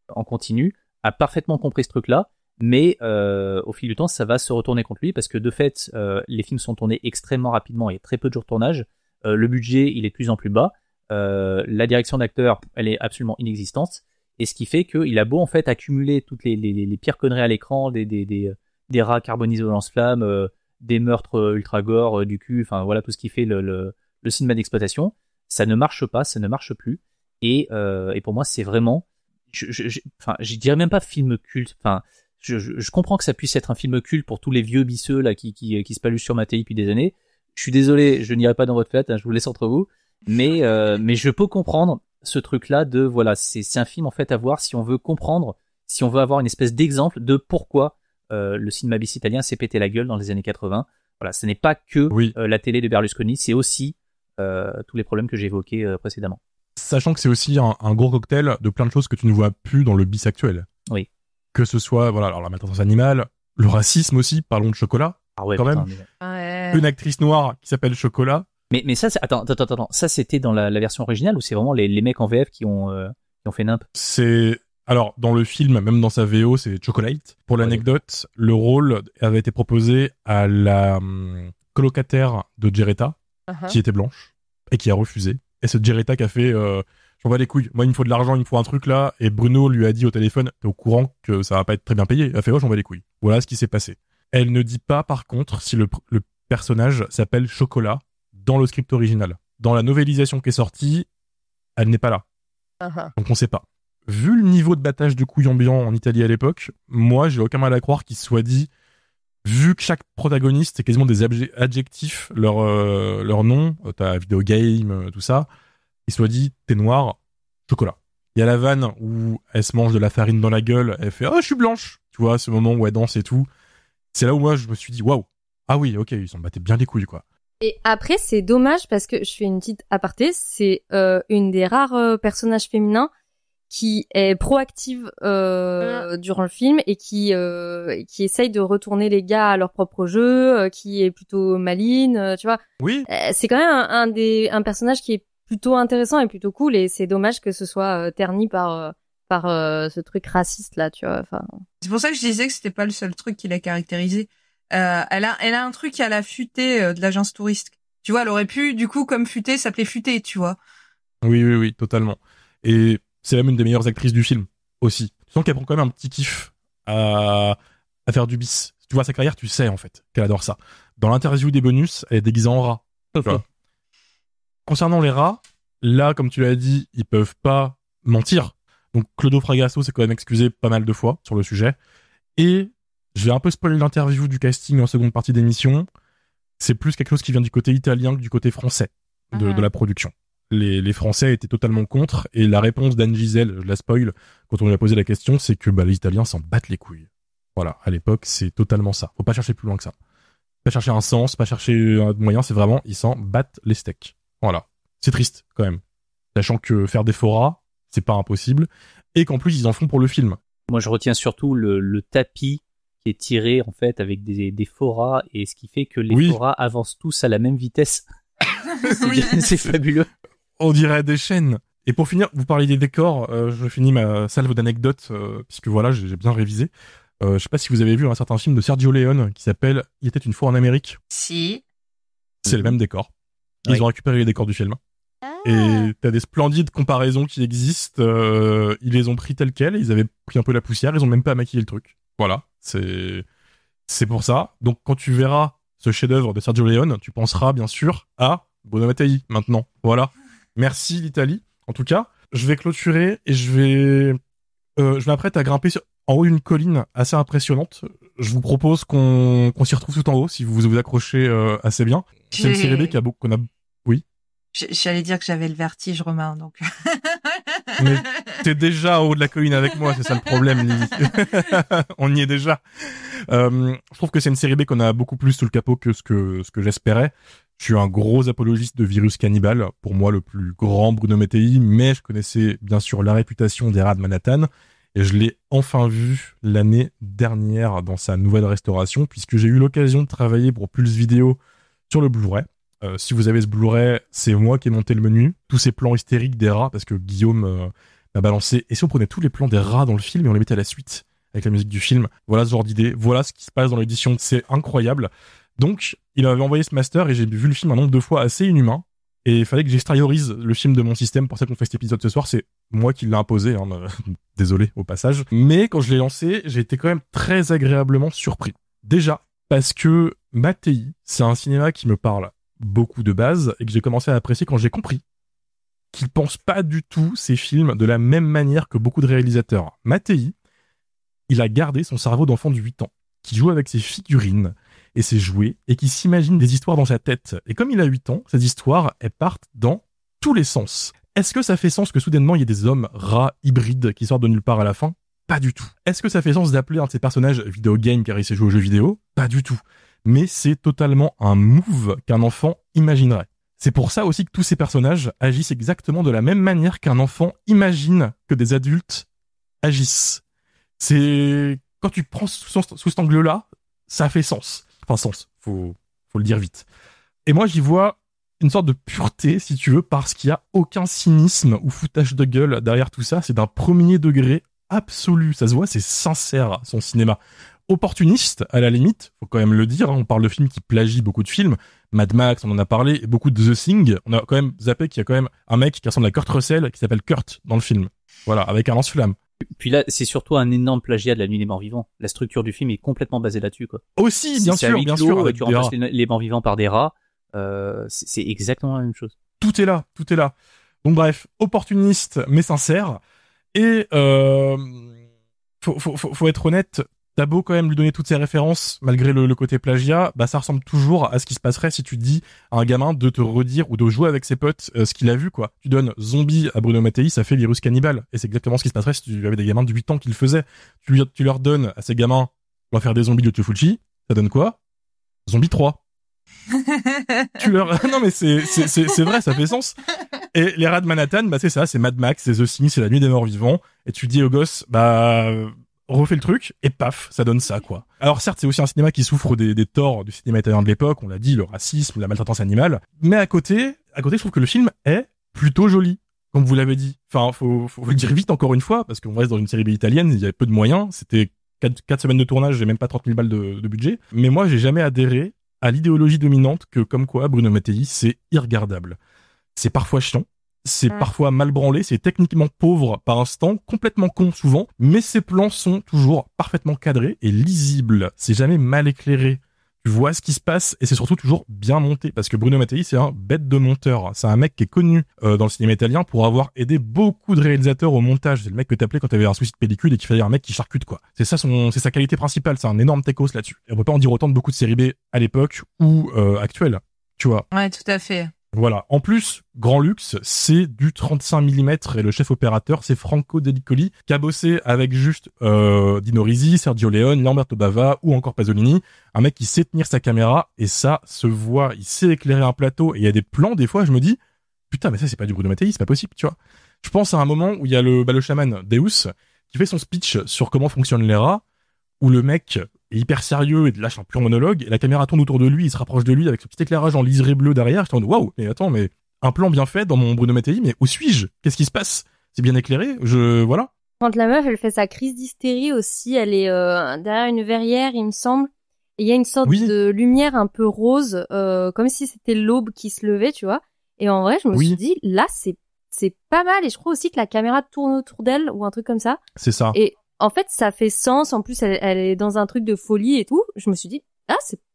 en continu, a parfaitement compris ce truc-là. Mais au fil du temps, ça va se retourner contre lui parce que de fait, les films sont tournés extrêmement rapidement. Il y a très peu de jours de tournage. Le budget, il est de plus en plus bas. La direction d'acteur, elle est absolument inexistante. Et ce qui fait qu'il a beau en fait accumuler toutes les pires conneries à l'écran, des rats carbonisés au lance-flammes, des meurtres ultra gore, du cul, enfin voilà tout ce qui fait le cinéma d'exploitation, ça ne marche pas, ça ne marche plus. Et pour moi c'est vraiment, je dirais même pas film culte. Enfin, je comprends que ça puisse être un film culte pour tous les vieux bisseux là qui se paluchent sur ma télé depuis des années. Je suis désolé, je n'irai pas dans votre fête, hein, je vous laisse entre vous. Mais je peux comprendre ce truc-là de voilà, c'est un film en fait à voir si on veut comprendre, si on veut avoir une espèce d'exemple de pourquoi le cinéma bis italien s'est pété la gueule dans les années 80. Voilà, ce n'est pas que la télé de Berlusconi, c'est aussi tous les problèmes que j'ai évoqués précédemment. Sachant que c'est aussi un gros cocktail de plein de choses que tu ne vois plus dans le bis actuel. Oui. Que ce soit voilà, alors la maltraitance animale, le racisme aussi, parlons de Chocolat. Ah ouais, quand putain, même. Ouais. Une actrice noire qui s'appelle Chocolat. Mais ça, attends, ça c'était dans la version originale ou c'est vraiment les mecs en VF qui ont fait nimp? C'est alors dans le film, même dans sa VO, c'est Chocolate. Pour l'anecdote, le rôle avait été proposé à la colocataire de Geretta, qui était blanche et qui a refusé. Et c'est Geretta qui a fait j'en bats les couilles. Moi, il me faut de l'argent, il me faut un truc là. Et Bruno lui a dit au téléphone, t'es au courant que ça va pas être très bien payé? Elle a fait j'en bats les couilles. Voilà ce qui s'est passé. Elle ne dit pas par contre si le personnage s'appelle Chocolat dans le script original. Dans la novélisation qui est sortie, elle n'est pas là. Donc on sait pas. Vu le niveau de battage de couilles ambiant en Italie à l'époque, moi j'ai aucun mal à croire qu'il se soit dit, vu que chaque protagoniste est quasiment des adjectifs, leur nom, ta vidéo game, tout ça, il soit dit t'es noir, Chocolat. Il y a la vanne où elle se mange de la farine dans la gueule, elle fait je suis blanche, tu vois, ce moment où elle danse et tout. C'est là où moi je me suis dit waouh, ah oui, ok, ils s'en battaient bien les couilles quoi. Et après, c'est dommage parce que je fais une petite aparté, c'est une des rares personnages féminins qui est proactive durant le film et qui essaye de retourner les gars à leur propre jeu, qui est plutôt maligne, tu vois. Oui. C'est quand même un personnage qui est plutôt intéressant et plutôt cool et c'est dommage que ce soit terni par ce truc raciste là, tu vois. Enfin. C'est pour ça que je disais que c'était pas le seul truc qui l'a caractérisé. Elle a un truc à la futée de l'agence touristique. Tu vois, elle aurait pu, du coup, comme futée, s'appeler futée, tu vois. Oui, totalement. Et c'est même une des meilleures actrices du film, aussi. Tu sens qu'elle prend quand même un petit kiff à faire du bis. Tu vois sa carrière, tu sais, en fait, qu'elle adore ça. Dans l'interview des bonus, elle est déguisée en rat. Tu vois. Concernant les rats, là, comme tu l'as dit, ils peuvent pas mentir. Donc, Clodo Fragasso s'est quand même excusé pas mal de fois sur le sujet. Et je vais un peu spoiler l'interview du casting en seconde partie d'émission. C'est plus quelque chose qui vient du côté italien que du côté français de la production. Les Français étaient totalement contre et la réponse d'Anne Gisèle, je la spoil, quand on lui a posé la question, c'est que les Italiens s'en battent les couilles. Voilà, à l'époque, c'est totalement ça. Faut pas chercher plus loin que ça. Pas chercher un sens, pas chercher un moyen, c'est vraiment, ils s'en battent les steaks. Voilà. C'est triste, quand même. Sachant que faire des faux rats, c'est pas impossible. Et qu'en plus, ils en font pour le film. Moi, je retiens surtout le tapis qui est tiré en fait avec des faux rats et ce qui fait que les faux rats avancent tous à la même vitesse. C'est fabuleux. On dirait des chaînes. Et pour finir, vous parlez des décors, je finis ma salve d'anecdotes puisque voilà, j'ai bien révisé. Je sais pas si vous avez vu un certain film de Sergio Leone qui s'appelle Il était une fois en Amérique. Si. C'est le même décor. Ils ont récupéré les décors du film. Et t'as des splendides comparaisons qui existent. Ils les ont pris tels quels. Ils avaient pris un peu la poussière. Ils ont même pas maquillé le truc. Voilà. C'est pour ça. Donc quand tu verras ce chef-d'œuvre de Sergio Leone, tu penseras bien sûr à Bruno Mattei maintenant. Voilà. Merci l'Italie. En tout cas, je vais clôturer et je m'apprête à grimper en haut d'une colline assez impressionnante. Je vous propose qu'on s'y retrouve tout en haut si vous vous accrochez assez bien. C'est une série B qu'on a. Oui. J'allais dire que j'avais le vertige, Romain, donc. Mais t'es déjà en haut de la colline avec moi, c'est ça le problème, Lily. On y est déjà. Je trouve que c'est une série B qu'on a beaucoup plus sous le capot que ce que j'espérais. Je suis un gros apologiste de Virus Cannibal, pour moi le plus grand Bruno Mattei, mais je connaissais bien sûr la réputation des rats de Manhattan, et je l'ai enfin vu l'année dernière dans sa nouvelle restauration, puisque j'ai eu l'occasion de travailler pour Pulse Vidéo sur le Blu-ray. Si vous avez ce Blu-ray, c'est moi qui ai monté le menu, tous ces plans hystériques des rats, parce que Guillaume m'a balancé, et si on prenait tous les plans des rats dans le film et on les mettait à la suite, avec la musique du film, voilà ce genre d'idée, voilà ce qui se passe dans l'édition, c'est incroyable. Donc, il avait envoyé ce master et j'ai vu le film un nombre de fois assez inhumain. Et il fallait que j'extériorise le film de mon système. Pour ça qu'on fait cet épisode ce soir, c'est moi qui l'ai imposé, hein. Désolé au passage. Mais quand je l'ai lancé, j'ai été quand même très agréablement surpris. Déjà, parce que Mattei, c'est un cinéma qui me parle beaucoup de base et que j'ai commencé à apprécier quand j'ai compris qu'il pense pas du tout ses films de la même manière que beaucoup de réalisateurs. Mattei, il a gardé son cerveau d'enfant de 8 ans, qui joue avec ses figurines et ses jouets, et qui s'imagine des histoires dans sa tête. Et comme il a 8 ans, ces histoires, elles partent dans tous les sens. Est-ce que ça fait sens que soudainement il y ait des hommes rats hybrides qui sortent de nulle part à la fin? Pas du tout. Est-ce que ça fait sens d'appeler un de ces personnages vidéo game car il sait jouer aux jeux vidéo? Pas du tout. Mais c'est totalement un move qu'un enfant imaginerait. C'est pour ça aussi que tous ces personnages agissent exactement de la même manière qu'un enfant imagine que des adultes agissent. C'est, quand tu prends sous cet angle-là, ça fait sens. Enfin, sens. Faut le dire vite. Et moi, j'y vois une sorte de pureté, si tu veux, parce qu'il y a aucun cynisme ou foutage de gueule derrière tout ça. C'est d'un premier degré absolu. Ça se voit, c'est sincère, son cinéma. Opportuniste, à la limite, faut quand même le dire, hein, on parle de films qui plagient beaucoup de films. Mad Max, on en a parlé, et beaucoup de The Thing. On a quand même zappé qu'il y a quand même un mec qui ressemble à Kurt Russell, qui s'appelle Kurt, dans le film. Voilà, avec un lance-flamme. Puis là, c'est surtout un énorme plagiat de La Nuit des Morts Vivants. La structure du film est complètement basée là-dessus, quoi. Aussi, bien sûr, avec tu remplaces les morts vivants par des rats. C'est exactement la même chose. Tout est là. Donc bref, opportuniste mais sincère. Et faut être honnête, t'as beau quand même lui donner toutes ces références, malgré le côté plagiat, bah ça ressemble toujours à ce qui se passerait si tu dis à un gamin de te redire ou de jouer avec ses potes ce qu'il a vu, quoi. Tu donnes zombie à Bruno Mattei, ça fait virus cannibale. Et c'est exactement ce qui se passerait si tu avais des gamins de 8 ans qui le faisaient. Tu leur donnes à ces gamins, on va faire des zombies de Tofuchi, ça donne quoi? Zombie 3. Non mais c'est vrai, ça fait sens. Et les rats de Manhattan, bah c'est ça, c'est Mad Max, c'est The Thing, c'est La Nuit des Morts Vivants. Et tu dis aux gosses, bah refais le truc et paf, ça donne ça, quoi. Alors certes, c'est aussi un cinéma qui souffre des torts du cinéma italien de l'époque, on l'a dit, le racisme, la maltraitance animale. Mais à côté, je trouve que le film est plutôt joli, comme vous l'avez dit. Enfin, faut le dire vite encore une fois, parce qu'on reste dans une série B italienne, il y avait peu de moyens, c'était 4 semaines de tournage, j'ai même pas 30 000 balles de budget. Mais moi, j'ai jamais adhéré à l'idéologie dominante que, comme quoi, Bruno Mattei, c'est irregardable. C'est parfois chiant, c'est parfois mal branlé, c'est techniquement pauvre par instant, complètement con souvent, mais ses plans sont toujours parfaitement cadrés et lisibles. C'est jamais mal éclairé. Tu vois ce qui se passe et c'est surtout toujours bien monté, parce que Bruno Mattei, c'est un bête de monteur. C'est un mec qui est connu dans le cinéma italien pour avoir aidé beaucoup de réalisateurs au montage. C'est le mec que t'appelais quand t'avais un souci de pellicule et qu'il fallait un mec qui charcute, quoi. C'est ça c'est sa qualité principale. C'est un énorme techos là-dessus. Et on peut pas en dire autant de beaucoup de séries B à l'époque ou actuelles, tu vois. Ouais, tout à fait. Voilà. En plus, grand luxe, c'est du 35 mm et le chef opérateur, c'est Franco Delicoli, qui a bossé avec juste Dino Risi, Sergio Leone, Lamberto Bava ou encore Pasolini. Un mec qui sait tenir sa caméra et ça se voit. Il sait éclairer un plateau et il y a des plans, des fois, je me dis, putain, mais ça, c'est pas du Bruno Mattei, c'est pas possible, tu vois. Je pense à un moment où il y a le chaman Deus qui fait son speech sur comment fonctionnent les rats, où le mec est hyper sérieux et lâche un pur monologue, et la caméra tourne autour de lui, il se rapproche de lui avec ce petit éclairage en liseré bleu derrière. Je me dis, waouh, mais attends, mais un plan bien fait dans mon Bruno Mattei, mais où suis-je? Qu'est-ce qui se passe? C'est bien éclairé? Voilà. Quand la meuf, elle fait sa crise d'hystérie aussi, elle est derrière une verrière, il me semble, et il y a une sorte de lumière un peu rose, comme si c'était l'aube qui se levait, tu vois. Et en vrai, je me suis dit, là, c'est pas mal, et je crois aussi que la caméra tourne autour d'elle, ou un truc comme ça. C'est ça. Et en fait, ça fait sens. En plus, elle est dans un truc de folie et tout. Je me suis dit,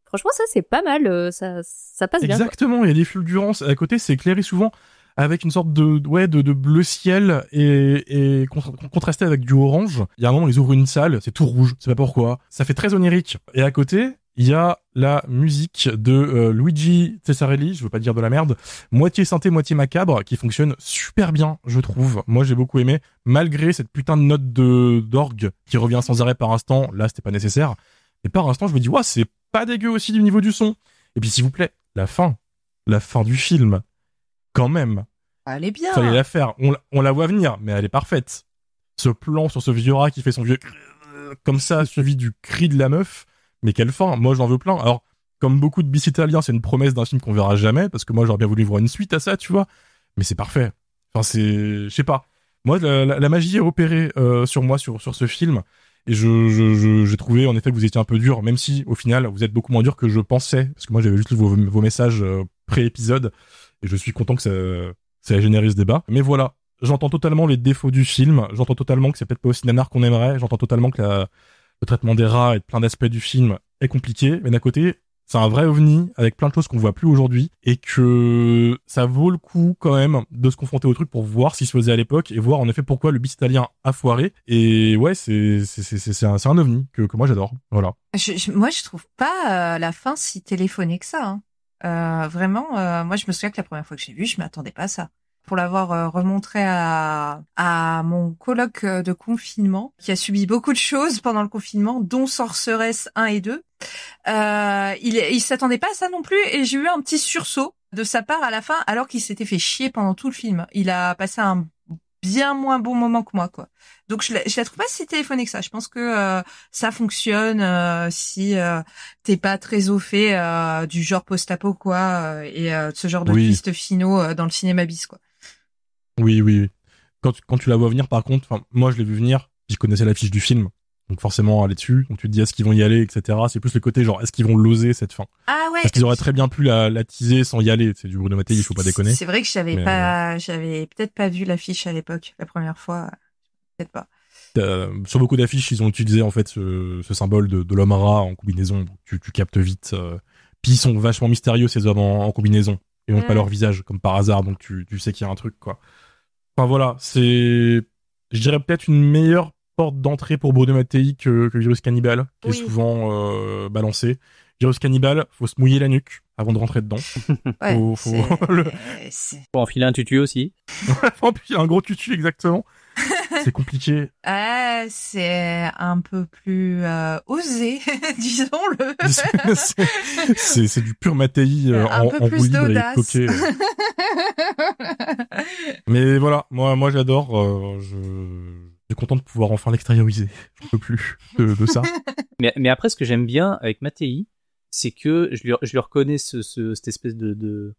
franchement, ça, c'est pas mal. Ça passe bien. Exactement. Il y a des fulgurances. À côté, c'est éclairé souvent avec une sorte de bleu ciel et contrasté avec du orange. Il y a un moment, ils ouvrent une salle, c'est tout rouge. Je sais pas pourquoi. Ça fait très onirique. Et à côté, il y a la musique de Luigi Cesarelli, je veux pas dire de la merde, moitié synthé, moitié macabre, qui fonctionne super bien, je trouve. Moi, j'ai beaucoup aimé, malgré cette putain de note d'orgue qui revient sans arrêt par instant. Là, c'était pas nécessaire. Mais par instant, je me dis, ouais, c'est pas dégueu aussi du niveau du son. Et puis, s'il vous plaît, la fin du film, quand même. Elle est bien. Fallait la faire. On la voit venir, mais elle est parfaite. Ce plan sur ce vieux rat qui fait son vieux comme ça, suivi du cri de la meuf. Mais quelle fin! Moi, j'en veux plein. Alors, comme beaucoup de bis italiens, c'est une promesse d'un film qu'on verra jamais, parce que moi, j'aurais bien voulu voir une suite à ça, tu vois. Mais c'est parfait. Enfin, je sais pas. Moi, la magie est opérée sur moi, sur ce film. Et j'ai trouvé, en effet, que vous étiez un peu dur, même si, au final, vous êtes beaucoup moins dur que je pensais. Parce que moi, j'avais juste lu vos messages pré-épisode. Et je suis content que ça ait généré ce débat. Mais voilà, j'entends totalement les défauts du film. J'entends totalement que c'est peut-être pas aussi nanar qu'on aimerait. J'entends totalement que le traitement des rats et de plein d'aspects du film est compliqué. Mais d'un côté, c'est un vrai ovni avec plein de choses qu'on voit plus aujourd'hui et que ça vaut le coup quand même de se confronter au truc pour voir ce qui se faisait à l'époque et voir en effet pourquoi le bis italien a foiré. Et ouais, c'est un ovni que moi j'adore. Voilà. Moi, je trouve pas la fin si téléphonée que ça. Vraiment, moi, je me souviens que la première fois que j'ai vu, je m'attendais pas à ça. Pour l'avoir remontré à mon coloc de confinement, qui a subi beaucoup de choses pendant le confinement, dont Sorceress 1 et 2. Il s'attendait pas à ça non plus, et j'ai eu un petit sursaut de sa part à la fin, alors qu'il s'était fait chier pendant tout le film. Il a passé un bien moins bon moment que moi, quoi. Donc je la trouve pas si téléphonée que ça. Je pense que ça fonctionne si t'es pas très au fait du genre post-apo, quoi, et de ce genre de twists finaux dans le cinéma bis, quoi. Oui. Quand tu la vois venir, par contre, moi je l'ai vu venir, puis je connaissais l'affiche du film, donc forcément aller dessus. Donc tu te dis est-ce qu'ils vont y aller, etc. C'est plus le côté genre est-ce qu'ils vont l'oser cette fin. Ah ouais. Parce qu'ils auraient très bien pu la teaser sans y aller. C'est du Bruno Mattei, il faut pas déconner. C'est vrai que j'avais peut-être pas vu l'affiche à l'époque, la première fois. Peut-être pas. Sur beaucoup d'affiches, ils ont utilisé en fait ce symbole de l'homme rat en combinaison. Tu captes vite. Puis ils sont vachement mystérieux ces hommes en combinaison. Et n'ont pas leur visage comme par hasard, donc tu sais qu'il y a un truc, quoi. Enfin voilà, je dirais peut-être une meilleure porte d'entrée pour Bruno Mattei que Virus Cannibal, qui est souvent balancé. Virus Cannibal, faut se mouiller la nuque avant de rentrer dedans. Ouais, faut enfiler un tutu aussi. Faut enfiler un gros tutu, exactement. C'est compliqué. C'est un peu plus osé, disons-le. C'est du pur Mattei en roue libre et coquet. Mais voilà, moi j'adore. Je suis content de pouvoir enfin l'extérioriser. J'en peux plus de ça. Mais après, ce que j'aime bien avec Mattei, c'est que je lui reconnais cette espèce de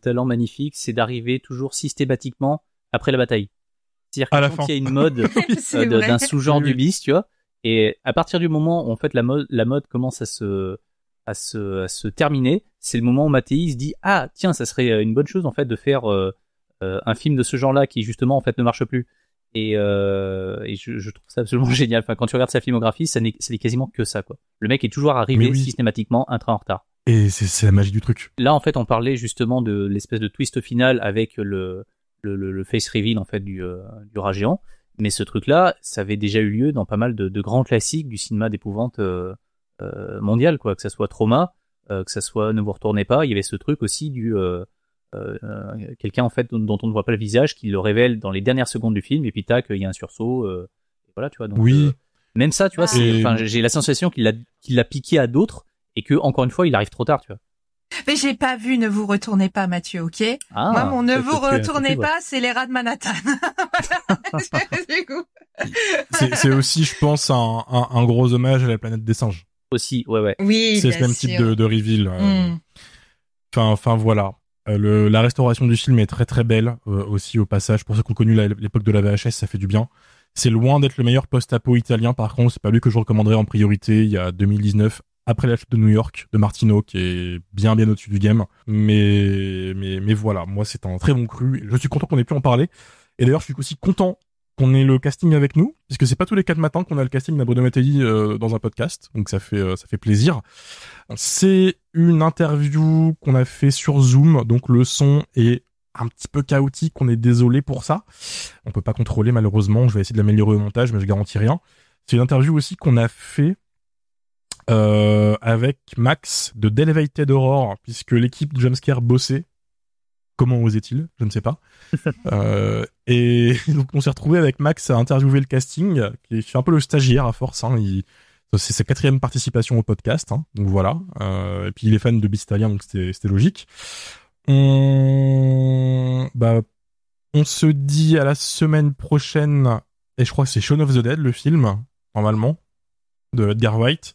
talent magnifique, c'est d'arriver toujours systématiquement après la bataille. C'est-à-dire que quand il y a une mode d'un sous-genre du bis, tu vois, et à partir du moment où en fait la mode commence à se terminer, c'est le moment où Mattei se dit ah tiens, ça serait une bonne chose en fait de faire un film de ce genre-là qui justement en fait ne marche plus. Et je trouve ça absolument génial. Enfin, quand tu regardes sa filmographie, c'est quasiment que ça, quoi. Le mec est toujours arrivé systématiquement un train en retard. Et c'est la magie du truc. Là, en fait, on parlait justement de l'espèce de twist final avec le face reveal en fait du rat géant. Mais ce truc-là, ça avait déjà eu lieu dans pas mal de grands classiques du cinéma d'épouvante mondial, quoi. Que ça soit Trauma, que ça soit Ne vous retournez pas. Il y avait ce truc aussi du quelqu'un en fait dont on ne voit pas le visage qui le révèle dans les dernières secondes du film et puis tac, il y a un sursaut. Voilà, tu vois. Donc, même ça, tu vois, j'ai la sensation qu'il l'a piqué à d'autres et que encore une fois, il arrive trop tard, tu vois. Mais j'ai pas vu Ne vous retournez pas, Mathieu, ok? Moi, mon Ne vous retournez pas, c'est les rats de Manhattan. C'est aussi, je pense, un gros hommage à la planète des singes. Aussi, ouais. Oui, c'est ce même type de reveal. Enfin, voilà. La restauration du film est très très belle aussi au passage. Pour ceux qui ont connu l'époque de la VHS, ça fait du bien. C'est loin d'être le meilleur post-apo italien. Par contre, c'est pas lui que je recommanderais en priorité. Il y a 2019. Après la chute de New York, de Martino, qui est bien au-dessus du game. Mais voilà, moi c'est un très bon cru. Je suis content qu'on ait pu en parler. Et d'ailleurs, je suis aussi content qu'on ait le casting avec nous, puisque c'est pas tous les 4 matins qu'on a le casting d'un Bruno Mattei dans un podcast. Donc ça fait plaisir. C'est une interview qu'on a fait sur Zoom, donc le son est un petit peu chaotique. On est désolé pour ça. On peut pas contrôler malheureusement. Je vais essayer de l'améliorer au montage, mais je garantis rien. C'est une interview aussi qu'on a fait avec Max de Delevated Horror, puisque l'équipe Jumpscare bossait. Comment osait-il? Je ne sais pas. Et donc on s'est retrouvé avec Max à interviewer le casting, qui est un peu le stagiaire à force. C'est sa 4e participation au podcast. Donc voilà. Et puis il est fan de bis italien, donc c'était logique. On se dit à la semaine prochaine, et je crois que c'est Shaun of the Dead, le film, normalement, de Edgar Wright.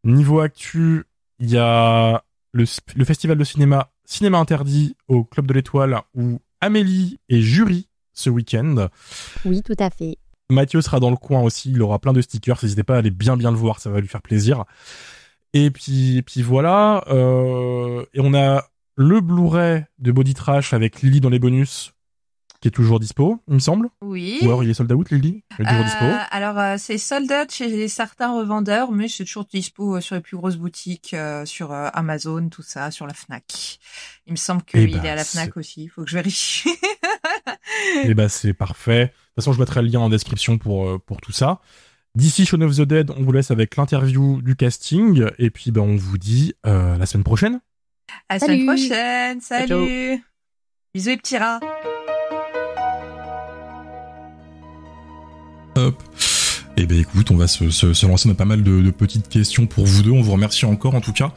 Niveau actu, il y a le festival de cinéma Interdit au Club de l'Étoile où Amélie est jury ce week-end. Oui, tout à fait. Mathieu sera dans le coin aussi, il aura plein de stickers, n'hésitez pas à aller bien le voir, ça va lui faire plaisir. Et puis voilà, et on a le Blu-ray de Body Trash avec Lily dans les bonus, qui est toujours dispo, il me semble. Oui. Ou alors il est sold out, Lily? Il est toujours dispo. Alors, c'est sold out chez certains revendeurs, mais c'est toujours dispo sur les plus grosses boutiques, sur Amazon, tout ça, sur la Fnac. Il me semble qu'il est à la Fnac aussi. Il faut que je vérifie. Eh ben, c'est parfait. De toute façon, je mettrai le lien en description pour tout ça. D'ici Shaun of the Dead, on vous laisse avec l'interview du casting. Et puis, ben, on vous dit la semaine prochaine. À la semaine prochaine. Salut. Ciao. Bisous les petits rats. Hop. Eh ben écoute, on va se lancer dans pas mal de petites questions pour vous deux. On vous remercie encore en tout cas.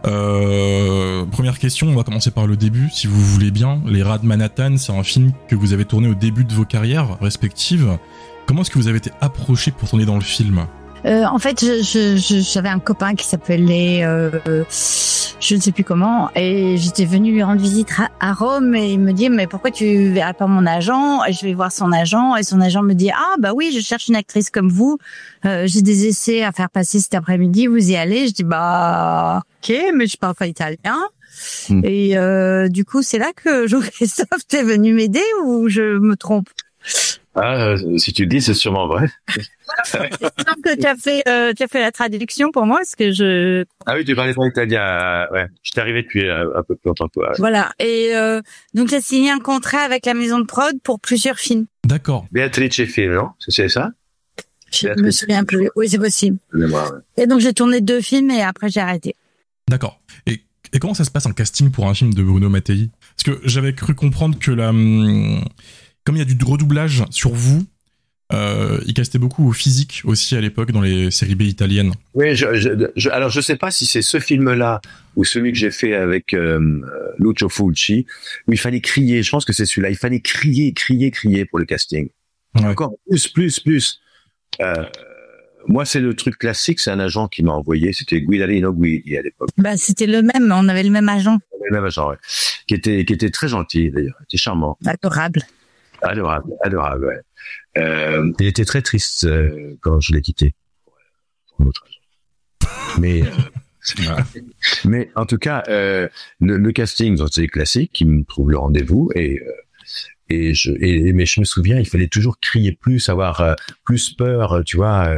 Première question, on va commencer par le début, si vous voulez bien. Les Rats de Manhattan, c'est un film que vous avez tourné au début de vos carrières respectives. Comment est-ce que vous avez été approché pour tourner dans le film ? En fait, j'avais un copain qui s'appelait, je ne sais plus comment, et j'étais venue lui rendre visite à Rome, et il me dit, mais pourquoi tu verras pas mon agent? Et je vais voir son agent, et son agent me dit, ah bah oui, je cherche une actrice comme vous, j'ai des essais à faire passer cet après-midi, vous y allez? Je dis, bah ok, mais je parle pas italien. Et du coup, c'est là que Jean-Christophe t'es venu m'aider, ou je me trompe? Si tu le dis, c'est sûrement vrai. Donc tu as fait la traduction pour moi, parce que je. Ah oui, tu parlais pas italien. Ouais, je t'ai arrivé depuis un peu plus longtemps que toi. Voilà. Et donc j'ai signé un contrat avec la maison de prod pour plusieurs films. D'accord. Béatrice Film, non? C'est ça? Je me souviens plus. Oui, c'est possible. Moi, ouais. Et donc j'ai tourné 2 films et après j'ai arrêté. D'accord. Et comment ça se passe un casting pour un film de Bruno Mattei ? Parce que j'avais cru comprendre que comme il y a du redoublage sur vous, il castait beaucoup au physique aussi à l'époque dans les séries B italiennes. Oui, alors je sais pas si c'est ce film-là ou celui que j'ai fait avec Lucio Fulci où il fallait crier. Je pense que c'est celui-là. Il fallait crier pour le casting. Ouais. Encore plus. Moi, c'est le truc classique. C'est un agent qui m'a envoyé. C'était Guidarino Guidi à l'époque. Bah c'était le même. On avait le même agent. Le même agent, ouais. Qui était très gentil d'ailleurs. Il était charmant. Adorable, ouais. Il était très triste quand je l'ai quitté. Pour un autre agent. Mais en tout cas, le casting, c'est classique, qui me trouve le rendez-vous mais je me souviens, il fallait toujours crier plus, avoir plus peur, tu vois.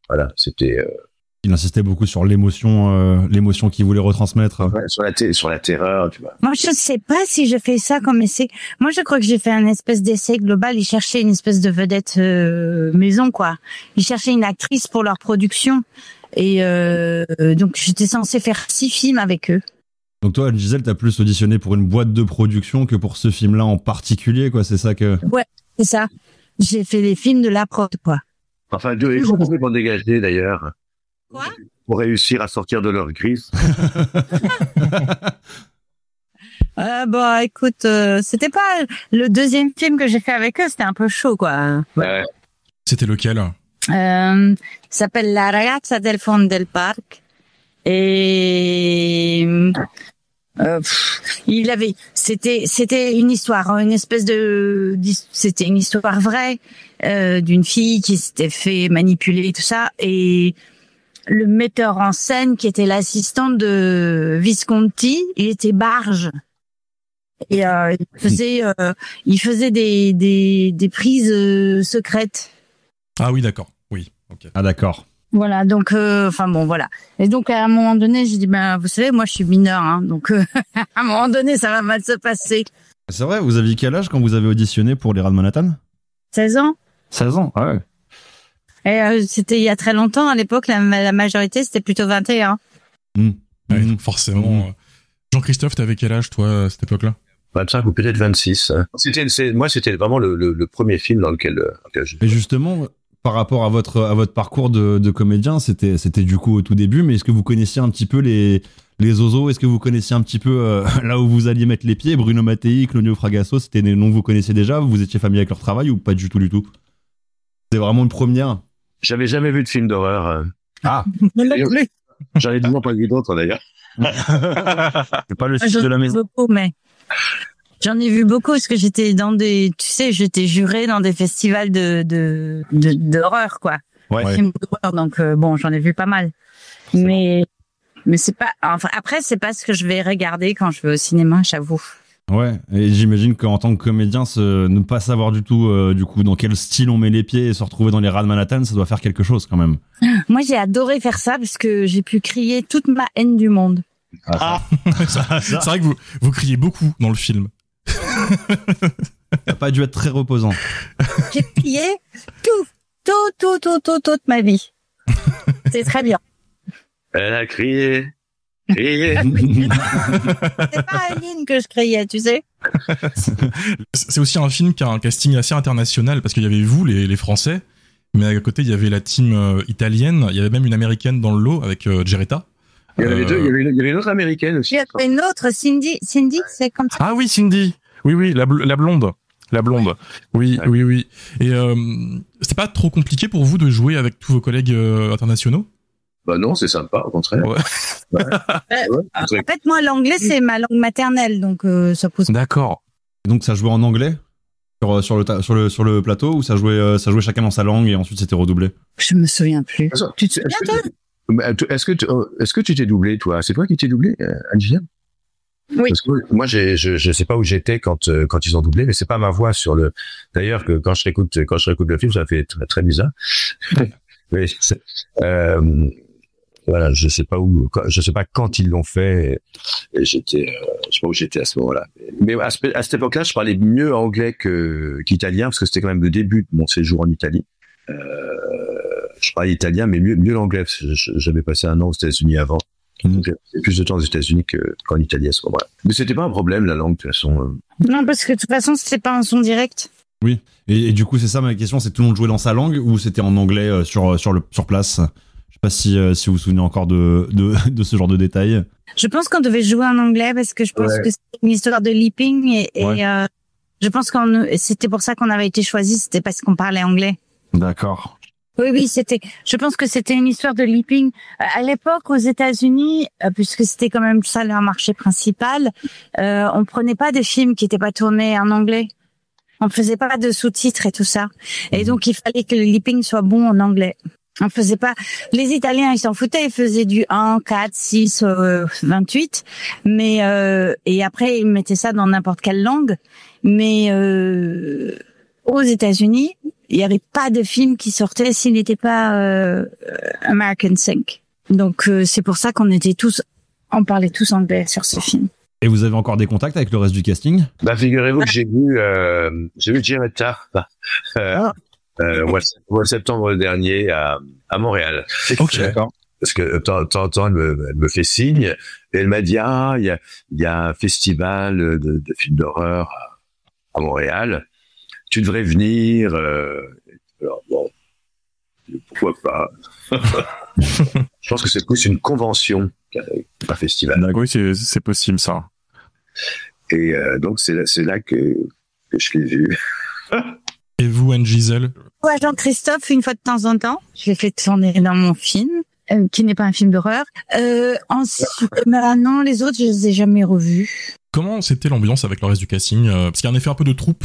Voilà, c'était. Il insistait beaucoup sur l'émotion qu'il voulait retransmettre. Ouais, sur la terreur, tu vois. Moi, je sais pas si je fais ça comme essai. Moi, je crois que j'ai fait un espèce d'essai global. Ils cherchaient une espèce de vedette maison, quoi. Ils cherchaient une actrice pour leur production. Et donc, j'étais censée faire 6 films avec eux. Donc toi, Gisèle, t'as plus auditionné pour une boîte de production que pour ce film-là en particulier, quoi. C'est ça que... Ouais, c'est ça. J'ai fait les films de la prod, quoi. Enfin, ils sont complètement dégagés, d'ailleurs. Quoi? Pour réussir à sortir de leur crise. Bah, écoute, c'était pas le deuxième film que j'ai fait avec eux, c'était un peu chaud, quoi. Ouais. C'était lequel ? Ça s'appelle La ragazza del fondo del parc. Et c'était une histoire, une espèce c'était une histoire vraie d'une fille qui s'était fait manipuler, tout ça, et le metteur en scène qui était l'assistant de Visconti, il était barge. Et il faisait des prises secrètes. Ah oui, d'accord. Oui. Ok. Ah d'accord. Voilà, donc enfin bon, voilà. Et donc à un moment donné, j'ai dit ben vous savez, moi je suis mineure, hein, donc à un moment donné, ça va mal se passer. C'est vrai, vous aviez quel âge quand vous avez auditionné pour les Rats de Manhattan ? 16 ans. 16 ans, ouais. Et c'était il y a très longtemps. À l'époque, la majorité c'était plutôt 21. Ouais, donc forcément. Jean-Christophe, t'avais quel âge toi à cette époque-là ? 25 ou peut-être 26. Moi, c'était vraiment le premier film dans lequel je... Et justement, par rapport à votre parcours de comédien, c'était du coup au tout début, mais est-ce que vous connaissiez un petit peu les ozos? Est-ce que vous connaissiez un petit peu là où vous alliez mettre les pieds? Bruno Mattei, Claudio Fragasso, c'était des noms que vous connaissiez déjà? Vous étiez familier avec leur travail ou pas du tout? C'était vraiment une première? J'avais jamais vu de film d'horreur. Ah. J'en ai toujours pas vu d'autres d'ailleurs. C'est pas le style de la maison. J'en ai vu beaucoup parce que j'étais j'étais jurée dans des festivals d'horreur, quoi. Ouais. Films d'horreur, donc bon, j'en ai vu pas mal. Mais Mais c'est pas, enfin, après, c'est pas ce que je vais regarder quand je vais au cinéma, j'avoue. Ouais, et j'imagine qu'en tant que comédien, ne pas savoir du tout, du coup, dans quel style on met les pieds et se retrouver dans les rats de Manhattan, ça doit faire quelque chose quand même. Moi, j'ai adoré faire ça parce que j'ai pu crier toute ma haine du monde. C'est vrai que vous criez beaucoup dans le film. Ça n'a pas dû être très reposant. J'ai crié toute ma vie. C'est très bien. Elle a crié. C'est pas Aline que je criais, tu sais. C'est aussi un film qui a un casting assez international parce qu'il y avait vous, les Français, mais à côté il y avait la team italienne, il y avait même une américaine dans le lot avec Geretta. Il y avait les deux, il y avait une autre américaine aussi. Il y avait une autre, Cindy, c'est comme ça. Ah oui, Cindy. Oui, la blonde. La blonde. Oui. Et c'était pas trop compliqué pour vous de jouer avec tous vos collègues internationaux? Bah non, c'est sympa, au contraire. Ouais. En fait, moi, l'anglais, c'est ma langue maternelle, donc ça pose. D'accord. Donc ça jouait en anglais sur le plateau, ou ça jouait chacun dans sa langue et ensuite c'était redoublé? Je me souviens plus. Tu te souviens, toi? Est-ce que tu t'es doublé, toi? C'est toi qui t'es doublé, Anne-Julien? Oui. Parce que moi, je sais pas où j'étais quand ils ont doublé, mais c'est pas ma voix sur le. D'ailleurs, que quand je réécoute le film, ça fait très, très bizarre. Oui. Voilà, je sais pas quand ils l'ont fait. Et je sais pas où j'étais à ce moment-là. Mais à cette époque-là, je parlais mieux anglais qu'italien parce que c'était quand même le début de mon séjour en Italie. Je parlais italien, mais mieux l'anglais. J'avais passé 1 an aux États-Unis avant. Donc, j'ai plus de temps aux États-Unis qu'en Italie à ce moment-là. Mais c'était pas un problème, la langue, de toute façon. Non, parce que de toute façon, c'était pas un son direct. Oui. Et du coup, c'est ça ma question, c'est tout le monde jouait dans sa langue ou c'était en anglais sur place? Je sais pas si vous vous souvenez encore de ce genre de détails. Je pense qu'on devait jouer en anglais parce que je pense que c'est une histoire de leaping et je pense c'était pour ça qu'on avait été choisi, c'était parce qu'on parlait anglais. D'accord. Oui, je pense que c'était une histoire de leaping. À l'époque, aux États-Unis, puisque c'était quand même ça leur marché principal, on prenait pas de films qui étaient pas tournés en anglais. On faisait pas de sous-titres et tout ça. Et donc, il fallait que le leaping soit bon en anglais. On faisait pas, les Italiens, ils s'en foutaient, ils faisaient du 1, 4, 6, 28. Mais, et après, ils mettaient ça dans n'importe quelle langue. Mais, aux États-Unis, il y avait pas de film qui sortait s'il n'était pas, American Sync. Donc, c'est pour ça on parlait tous anglais sur ce film. Et vous avez encore des contacts avec le reste du casting? Bah, figurez-vous que j'ai vu Geretta, au mois de septembre dernier à Montréal. Ok, d'accord. Parce que de temps en temps, elle me fait signe et elle m'a dit il y a un festival de films d'horreur à Montréal. Tu devrais venir. Alors bon, pourquoi pas. Je pense que c'est plus une convention qu'un festival. Oui, c'est possible ça. Et donc c'est là que je l'ai vu. Et vous, Anne Gisèle? Ouais, Jean-Christophe, une fois de temps en temps, je l'ai fait tourner dans mon film, qui n'est pas un film d'horreur. Non, les autres, je les ai jamais revus. Comment c'était l'ambiance avec le reste du casting? Parce qu'il y a un effet un peu de troupe.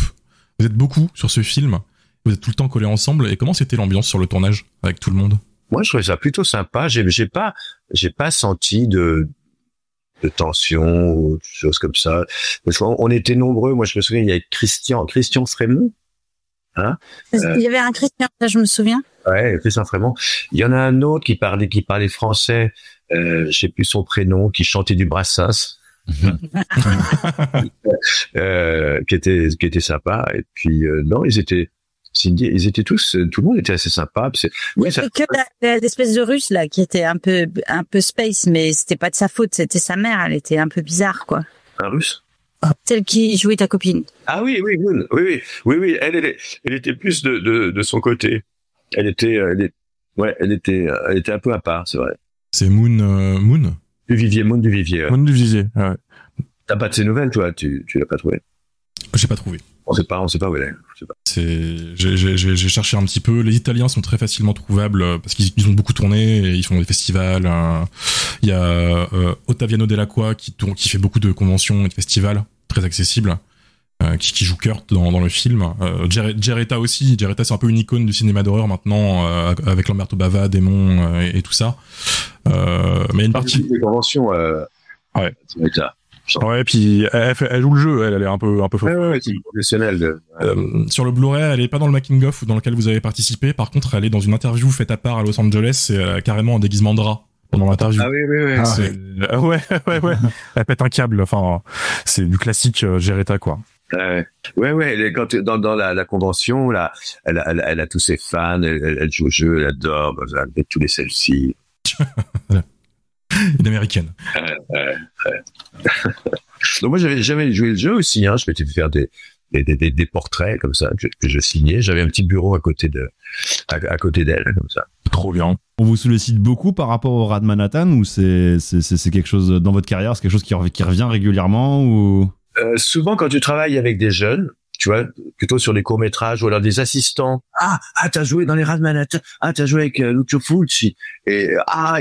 Vous êtes beaucoup sur ce film. Vous êtes tout le temps collés ensemble. Et comment c'était l'ambiance sur le tournage avec tout le monde? Moi, je trouvais ça plutôt sympa. J'ai pas senti de tension ou de choses comme ça. Parce qu'on était nombreux. Moi, je me souviens, il y avait Christian Frémont. Hein? Il y avait un Christian, ça, je me souviens. Ouais, Christian Frémont. Il y en a un autre qui parlait français. Je sais plus son prénom, qui chantait du Brassens. Qui était sympa. Et puis, non, ils étaient tous, tout le monde était assez sympa. Oui, c'est que l'espèce de russe, là, qui était un peu space, mais c'était pas de sa faute, c'était sa mère, elle était un peu bizarre, quoi. Un russe? Celle qui jouait ta copine. Ah oui, elle était plus de son côté. Elle était un peu à part, c'est vrai. C'est Moon? Du Vivier. Moon du Vivier, ouais. T'as pas de ses nouvelles, toi? Tu l'as pas trouvé? J'ai pas trouvé. On sait pas où elle est. Je sais pas. J'ai cherché un petit peu. Les Italiens sont très facilement trouvables parce qu'ils ont beaucoup tourné et ils font des festivals. Il y a Ottaviano Dell'Acqua qui fait beaucoup de conventions et de festivals, très accessibles, qui joue Kurt dans le film. Geretta aussi. Geretta, c'est un peu une icône du cinéma d'horreur maintenant, avec Lamberto Bava, Démon et tout ça. Mais il y a une partie des conventions. Ouais. Ça. Ouais, puis elle joue le jeu, elle est un peu forte. Ouais, c'est professionnel. Sur le Blu-ray, elle est pas dans le making of dans lequel vous avez participé. Par contre, elle est dans une interview faite à part à Los Angeles. Et elle a carrément un déguisement de rat pendant l'interview. Ah oui. Ouais. Elle pète un câble. Enfin, c'est du classique Geretta, quoi. Ouais. Quand dans la convention, là, elle a tous ses fans. Elle joue au jeu, elle adore. Elle fait tous les selfies. Une américaine. Donc moi j'avais jamais joué le jeu aussi, hein. Je m'étais fait faire des portraits comme ça que je signais. J'avais un petit bureau à côté d'elle comme ça. Trop bien. On vous sollicite beaucoup par rapport au rat de Manhattan ou c'est quelque chose dans votre carrière, c'est quelque chose qui revient régulièrement ou souvent quand tu travailles avec des jeunes, tu vois, plutôt sur les courts-métrages ou alors des assistants. Ah, t'as joué dans les Rats de Manhattan. Ah, t'as joué avec Lucio Fulci. Et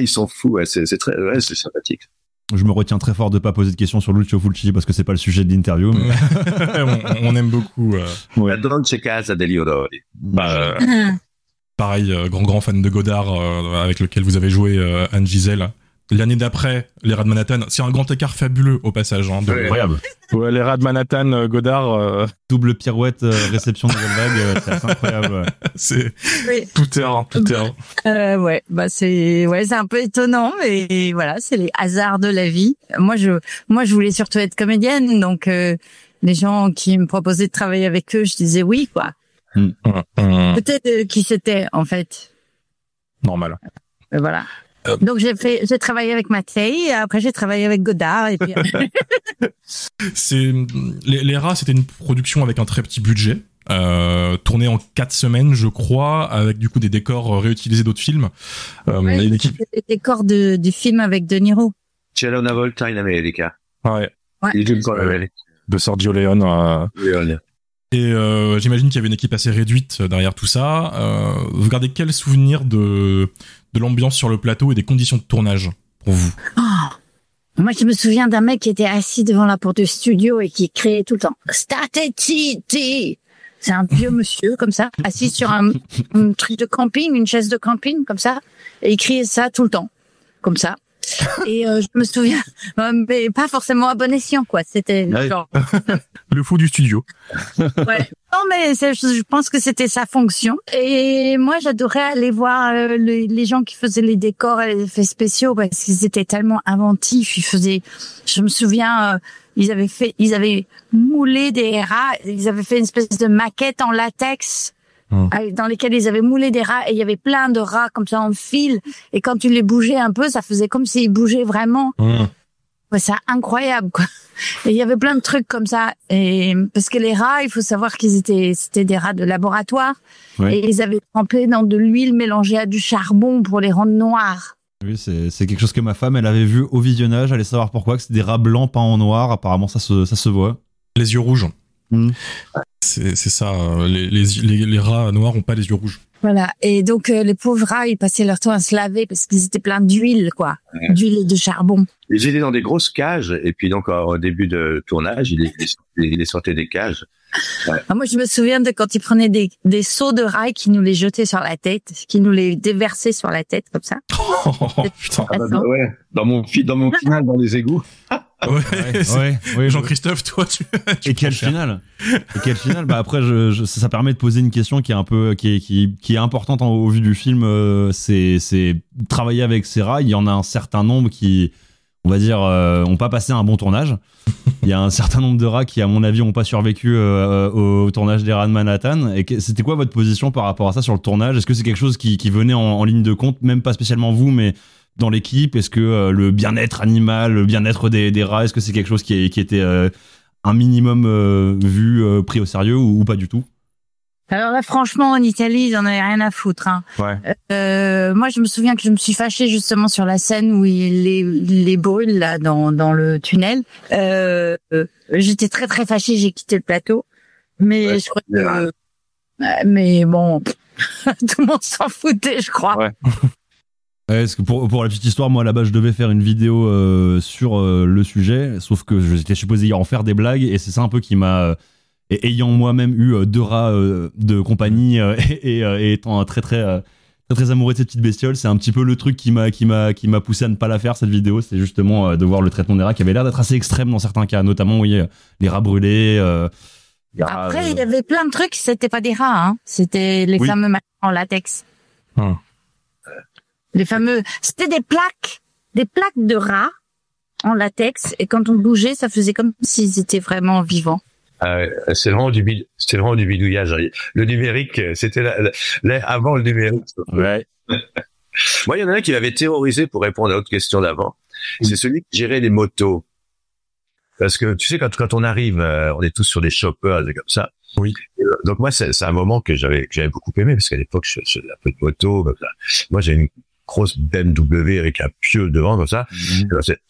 ils sont fous. Ouais, c'est sympathique. Je me retiens très fort de pas poser de questions sur Lucio Fulci parce que c'est pas le sujet de l'interview. Mais... on aime beaucoup. La Dolce Casa degli Odori. Pareil, grand fan de Godard avec lequel vous avez joué Anne Giselle. L'année d'après, les Rats de Manhattan, c'est un grand écart fabuleux au passage. Hein, incroyable. Ouais, les Rats de Manhattan, Godard... Double pirouette, réception de nouvelle vague, c'est assez incroyable. C'est tout est un. Ouais, c'est un peu étonnant, mais voilà, c'est les hasards de la vie. Moi, je voulais surtout être comédienne, donc les gens qui me proposaient de travailler avec eux, je disais oui, quoi. Peut-être qui c'était en fait. Normal. Voilà. Donc j'ai travaillé avec Mattei, et après j'ai travaillé avec Godard et puis les Rats, c'était une production avec un très petit budget, tournée en 4 semaines je crois, avec du coup des décors réutilisés d'autres films. Une équipe... Des décors du film avec De Niro. C'era una volta in America. Ouais. De Sergio Leone. Et j'imagine qu'il y avait une équipe assez réduite derrière tout ça. Vous gardez quel souvenir de l'ambiance sur le plateau et des conditions de tournage pour vous? Moi, je me souviens d'un mec qui était assis devant la porte du studio et qui criait tout le temps « Stateti !» C'est un vieux monsieur, comme ça, assis sur un truc de camping, une chaise de camping, comme ça. Et il criait ça tout le temps, comme ça. Et je me souviens, mais pas forcément à bon escient, quoi. C'était genre... Le fou du studio. Ouais. Non, mais je pense que c'était sa fonction. Et moi, j'adorais aller voir les gens qui faisaient les décors et les effets spéciaux parce qu'ils étaient tellement inventifs. Je me souviens, ils avaient moulé des rats. Ils avaient fait une espèce de maquette en latex. Dans lesquels ils avaient moulé des rats et il y avait plein de rats comme ça en fil et quand tu les bougeais un peu ça faisait comme s'ils bougeaient vraiment. Ouais, c'est incroyable quoi. Et il y avait plein de trucs comme ça et parce que les rats, il faut savoir c'était des rats de laboratoire et ils avaient trempé dans de l'huile mélangée à du charbon pour les rendre noirs. Oui, c'est quelque chose que ma femme elle avait vu au visionnage, elle allait savoir pourquoi, que c'est des rats blancs peints en noir, apparemment ça se voit. Les yeux rouges. C'est ça, les rats noirs ont pas les yeux rouges. Voilà, et donc les pauvres rats, ils passaient leur temps à se laver parce qu'ils étaient pleins d'huile, quoi, d'huile et de charbon. Ils étaient dans des grosses cages, et puis donc au début de tournage, ils les sortaient des cages. Ouais. Moi, je me souviens de quand ils prenaient des seaux de rats qui nous les jetaient sur la tête, qui nous les déversaient sur la tête, comme ça. Putain. Ouais, dans mon final, dans les égouts. Ouais. Jean-Christophe, toi, et quel final? Bah après, ça permet de poser une question qui est un peu, qui est importante au vu du film. C'est travailler avec ces rats. Il y en a un certain nombre qui, on va dire, ont pas passé un bon tournage. Il y a un certain nombre de rats qui, à mon avis, ont pas survécu au tournage des Rats de Manhattan. Et c'était quoi votre position par rapport à ça sur le tournage? Est-ce que c'est quelque chose qui venait en ligne de compte, même pas spécialement vous, mais dans l'équipe? Est-ce que le bien-être animal, le bien-être des rats, est-ce que c'est quelque chose qui était un minimum pris au sérieux ou pas du tout? Alors là, franchement, en Italie, ils en avaient rien à foutre. Hein. Ouais. Moi, je me souviens que je me suis fâchée justement sur la scène où il les brûle là dans le tunnel. J'étais très très fâchée, j'ai quitté le plateau. Mais je crois que... mais bon, tout le monde s'en foutait, je crois. Ouais. Est-ce que pour la petite histoire, moi là-bas je devais faire une vidéo sur le sujet, sauf que j'étais supposé y en faire des blagues et c'est ça un peu qui m'a... ayant moi-même eu 2 rats de compagnie et étant très très très amoureux de cette petite bestiole. C'est un petit peu le truc qui m'a poussé à ne pas la faire, cette vidéo. C'est justement de voir le traitement des rats qui avait l'air d'être assez extrême dans certains cas, notamment, vous voyez, les rats brûlés. Après, il y avait plein de trucs, c'était pas des rats, hein. C'était les fameux machins en latex. Les fameux, c'était des plaques de rats en latex, et quand on bougeait, ça faisait comme s'ils étaient vraiment vivants. C'est vraiment du bidouillage. Le numérique, c'était avant le numérique. Ouais. Moi, il y en a un qui m'avait terrorisé pour répondre à l'autre question d'avant. C'est celui qui gérait les motos. Parce que tu sais, quand on arrive, on est tous sur des choppers et comme ça. Oui. Donc moi, c'est un moment que j'avais beaucoup aimé, parce qu'à l'époque, je faisais un peu de moto, comme ça. Moi, j'ai une grosse BMW avec un pieu devant, comme ça. Et là, c'est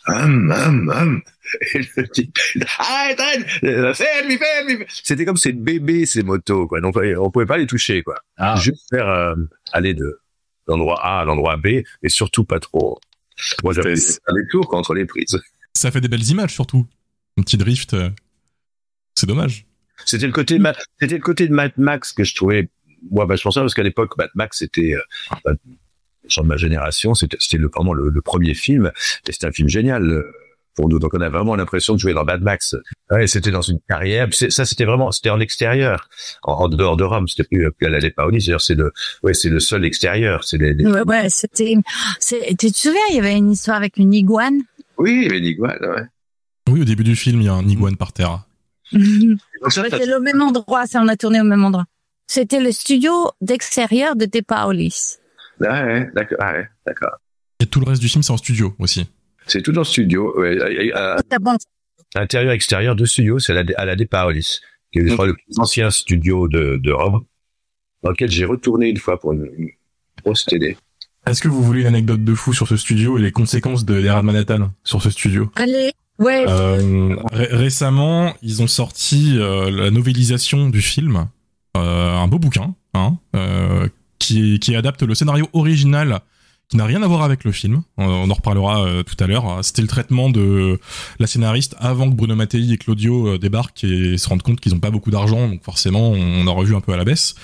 et le type, arrête, ferme. C'était comme ces bébés, ces motos, quoi. Donc, on pouvait pas les toucher, quoi. Juste faire aller de l'endroit A à l'endroit B, et surtout pas trop. Moi, j'avais des tours contre les prises. Ça fait des belles images, surtout. Un petit drift, c'est dommage. C'était le côté de Mad Max que je trouvais, moi, vachement ça, parce qu'à l'époque, Mad Max, c'était, de ma génération, c'était vraiment le premier film, et c'était un film génial pour nous. Donc, on a vraiment l'impression de jouer dans Mad Max. Ouais, c'était dans une carrière. C'était en extérieur, en dehors de Rome. C'était plus à la Paoli. C'est le seul extérieur. Ouais, tu te souviens, il y avait une histoire avec une iguane? Oui, il y avait une iguane, ouais. Oui, au début du film, il y a un iguane par terre. C'était le même endroit, ça, on a tourné au même endroit. C'était le studio d'extérieur de De Paolis. Ouais, d'accord. Et tout le reste du film, c'est en studio aussi. C'est tout dans le studio. Ouais. Intérieur, extérieur de studio, c'est à la De Paolis, qui est le plus ancien studio de Rome, dans lequel j'ai retourné une fois pour une grosse télé. Est-ce que vous voulez une anecdote de fou sur ce studio et les conséquences des rats de Manhattan sur ce studio? Allez. Ouais. Récemment, ils ont sorti la novélisation du film, un beau bouquin, qui adapte le scénario original, qui n'a rien à voir avec le film. On en reparlera tout à l'heure. C'était le traitement de la scénariste avant que Bruno Mattei et Claudio débarquent et se rendent compte qu'ils n'ont pas beaucoup d'argent, donc forcément, on a revu un peu à la baisse.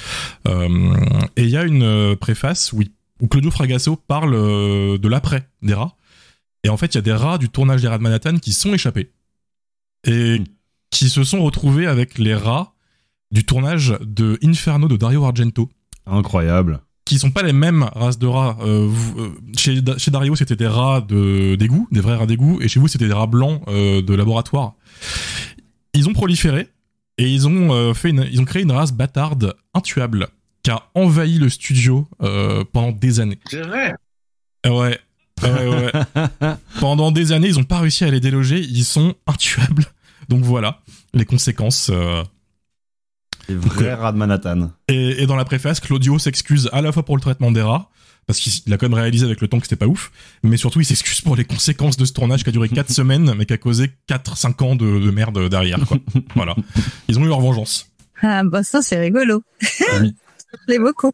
Et il y a une préface où Claudio Fragasso parle de l'après des rats. Et en fait, il y a des rats du tournage des rats de Manhattan qui sont échappés et qui se sont retrouvés avec les rats du tournage de Inferno de Dario Argento. Incroyable. Qui sont pas les mêmes races de rats. Chez Dario, c'était des rats d'égout, des vrais rats d'égout, et chez vous, c'était des rats blancs de laboratoire. Ils ont proliféré et ils ont créé une race bâtarde intuable qui a envahi le studio pendant des années. C'est vrai. Ouais. Pendant des années, ils ont pas réussi à les déloger. Ils sont intuables. Donc voilà, les conséquences. Les vrais rats de Manhattan. Et dans la préface, Claudio s'excuse à la fois pour le traitement des rats, parce qu'il a quand même réalisé avec le temps que c'était pas ouf, mais surtout il s'excuse pour les conséquences de ce tournage qui a duré 4 semaines, mais qui a causé 4-5 ans de merde derrière, quoi. Voilà. Ils ont eu leur vengeance. Ah, bah ça, c'est rigolo. Oui. Je l'aime beaucoup.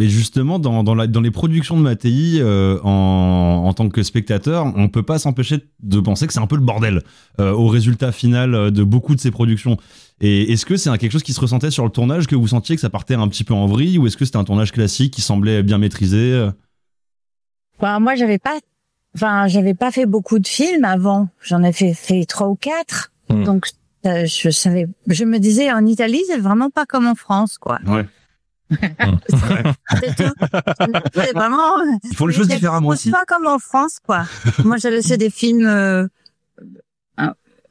Et justement, dans les productions de Mattei, en tant que spectateur, on peut pas s'empêcher de penser que c'est un peu le bordel au résultat final de beaucoup de ces productions. Et est-ce que c'est quelque chose qui se ressentait sur le tournage, que vous sentiez que ça partait un petit peu en vrille, ou est-ce que c'était un tournage classique qui semblait bien maîtrisé? Bah, moi, j'avais pas fait beaucoup de films avant. J'en ai fait 3 ou 4. Donc, je me disais, en Italie, c'est vraiment pas comme en France, quoi. Ouais. C'est tout. C'est vraiment. Ils font les choses différemment aussi. C'est pas comme en France, quoi. Moi, j'avais fait des films,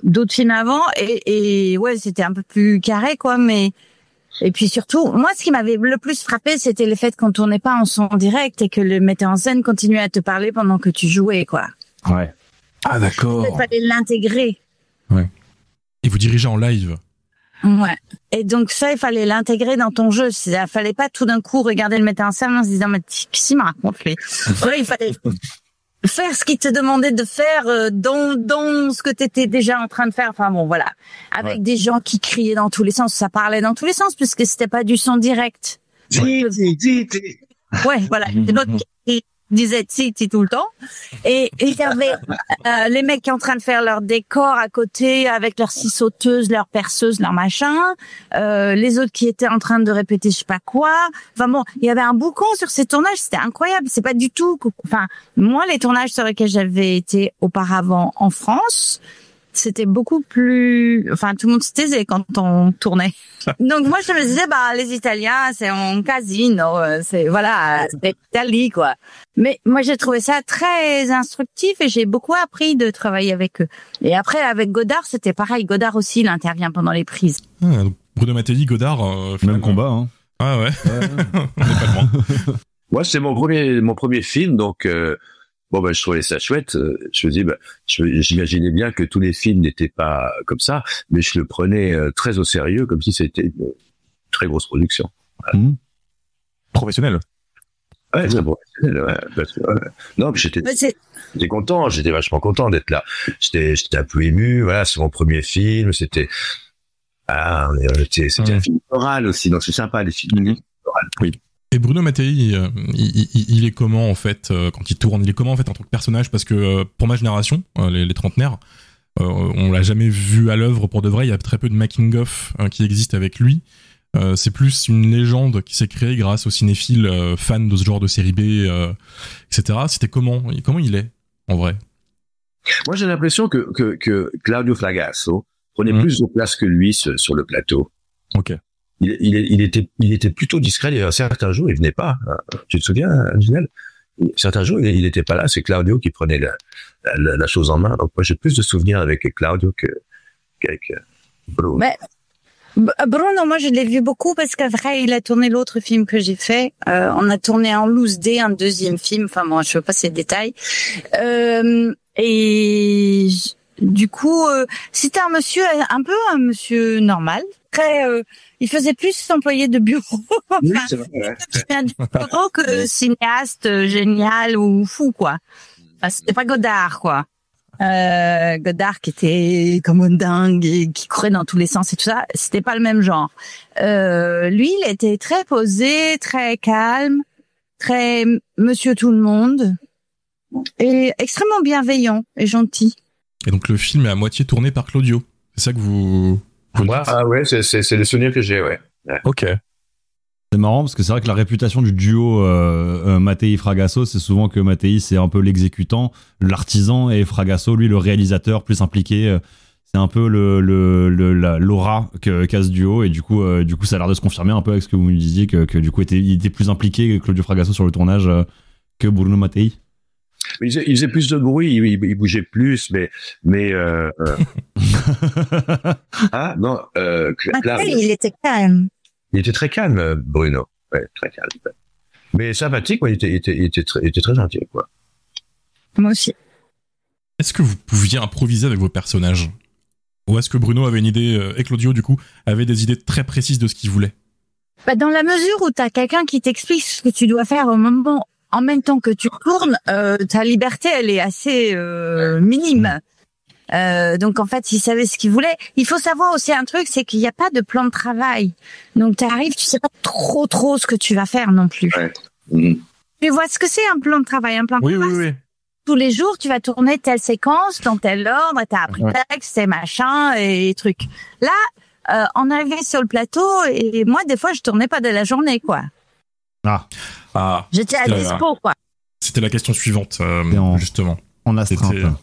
d'autres films avant, et ouais, c'était un peu plus carré, quoi. Mais et puis surtout, moi, ce qui m'avait le plus frappé, c'était le fait qu'on tournait pas en son direct et que le metteur en scène continuait à te parler pendant que tu jouais, quoi. Ouais. Ah d'accord. Il fallait l'intégrer. Ouais. Et vous dirigez en live. Ouais. Et donc ça, il fallait l'intégrer dans ton jeu. Il fallait pas tout d'un coup regarder le metteur en scène en se disant mais qu'est-ce qu'il me raconte lui. Ouais, il fallait faire ce qu'il te demandait de faire dans ce que t'étais déjà en train de faire. Enfin bon, voilà. Avec des gens qui criaient dans tous les sens. Ça parlait dans tous les sens puisque c'était pas du son direct. Ouais, voilà. C'est l'autre qui disait Titi tout le temps. Et il y avait les mecs qui sont en train de faire leur décor à côté avec leurs scie sauteuses, leurs perceuses, leurs machins. Les autres qui étaient en train de répéter je sais pas quoi. Enfin bon, il y avait un boucan sur ces tournages, c'était incroyable. C'est pas du tout... Enfin, moi, les tournages sur lesquels j'avais été auparavant en France... C'était beaucoup plus... Enfin, tout le monde se taisait quand on tournait. Donc, moi, je me disais, les Italiens, c'est en casino, c'est l'Italie, quoi. Mais moi, j'ai trouvé ça très instructif et j'ai beaucoup appris de travailler avec eux. Et après, avec Godard, c'était pareil. Godard aussi, il intervient pendant les prises. Ah, donc Bruno Mattei, Godard... Même combat, hein. Ah ouais. On n'est pas loin. Moi, c'est mon premier film, donc... je trouvais ça chouette. Je me dis, j'imaginais bien que tous les films n'étaient pas comme ça, mais je le prenais très au sérieux, comme si c'était une très grosse production. Voilà. Professionnel. Ouais, très professionnel. Ouais. Non, mais j'étais content. J'étais vachement content d'être là. J'étais un peu ému. Voilà, c'est mon premier film. C'était un film oral aussi, donc c'est sympa les films orales. Oui. Et Bruno Mattei, il est comment en fait quand il tourne? Il est comment en fait en tant que personnage? Parce que pour ma génération, les trentenaires, on l'a jamais vu à l'œuvre pour de vrai. Il y a très peu de making-of qui existent avec lui. C'est plus une légende qui s'est créée grâce aux cinéphiles fans de ce genre de série B, etc. C'était comment il est en vrai? Moi, j'ai l'impression que Claudio Fragasso prenait plus de place que lui sur le plateau. Ok. Il était plutôt discret. Il y a certains jours, il venait pas. Tu te souviens, Ginelle? Certains jours, il était pas là. C'est Claudio qui prenait la chose en main. Donc moi, j'ai plus de souvenirs avec Claudio qu'avec Bruno. Mais Bruno, moi, je l'ai vu beaucoup parce qu'après, il a tourné l'autre film que j'ai fait. On a tourné en loose day un deuxième film. Enfin bon, je veux pas ces détails. Et du coup, c'était un monsieur normal. Très, il faisait plus employé de bureau. Oui, c'est vrai. Ouais. Du bureau que cinéaste génial ou fou, quoi. Enfin, c'était pas Godard, quoi. Godard qui était comme un dingue et qui courait dans tous les sens et tout ça. C'était pas le même genre. Lui, il était très posé, très calme, très monsieur tout le monde et extrêmement bienveillant et gentil. Et donc le film est à moitié tourné par Claudio. C'est ça que vous Ah ouais, c'est le souvenir que j'ai, ouais. Ok. C'est marrant parce que c'est vrai que la réputation du duo Mattei-Fragasso, c'est souvent que Mattei c'est un peu l'exécutant, l'artisan, et Fragasso, lui, le réalisateur plus impliqué. C'est un peu l'aura qu'a ce duo, et du coup ça a l'air de se confirmer un peu avec ce que vous me disiez, que du coup il était plus impliqué que Claudio Fragasso sur le tournage que Bruno Mattei. Il faisait plus de bruit, il bougeait plus, mais ah non, il était calme. Il était très calme, Bruno. Ouais, très calme. Mais sympathique, il était très gentil, quoi. Moi aussi. Est-ce que vous pouviez improviser avec vos personnages? Ou est-ce que Bruno avait une idée, et Claudio, du coup, avait des idées très précises de ce qu'il voulait? Dans la mesure où t'as quelqu'un qui t'explique ce que tu dois faire au moment, en même temps que tu tournes, ta liberté, elle est assez minime. Donc en fait, il savait ce qu'il voulait. Il faut savoir aussi un truc, c'est qu'il n'y a pas de plan de travail. Donc tu arrives, tu sais pas trop ce que tu vas faire non plus. Ouais. Tu vois ce que c'est un plan de travail, un plan de travail. Oui. Tous les jours, tu vas tourner telle séquence dans tel ordre, t'as appris texte, et machin et trucs. Là, on arrivait sur le plateau et moi des fois je tournais pas de la journée, quoi. J'étais à dispo, quoi. C'était la question suivante, justement. On astreint.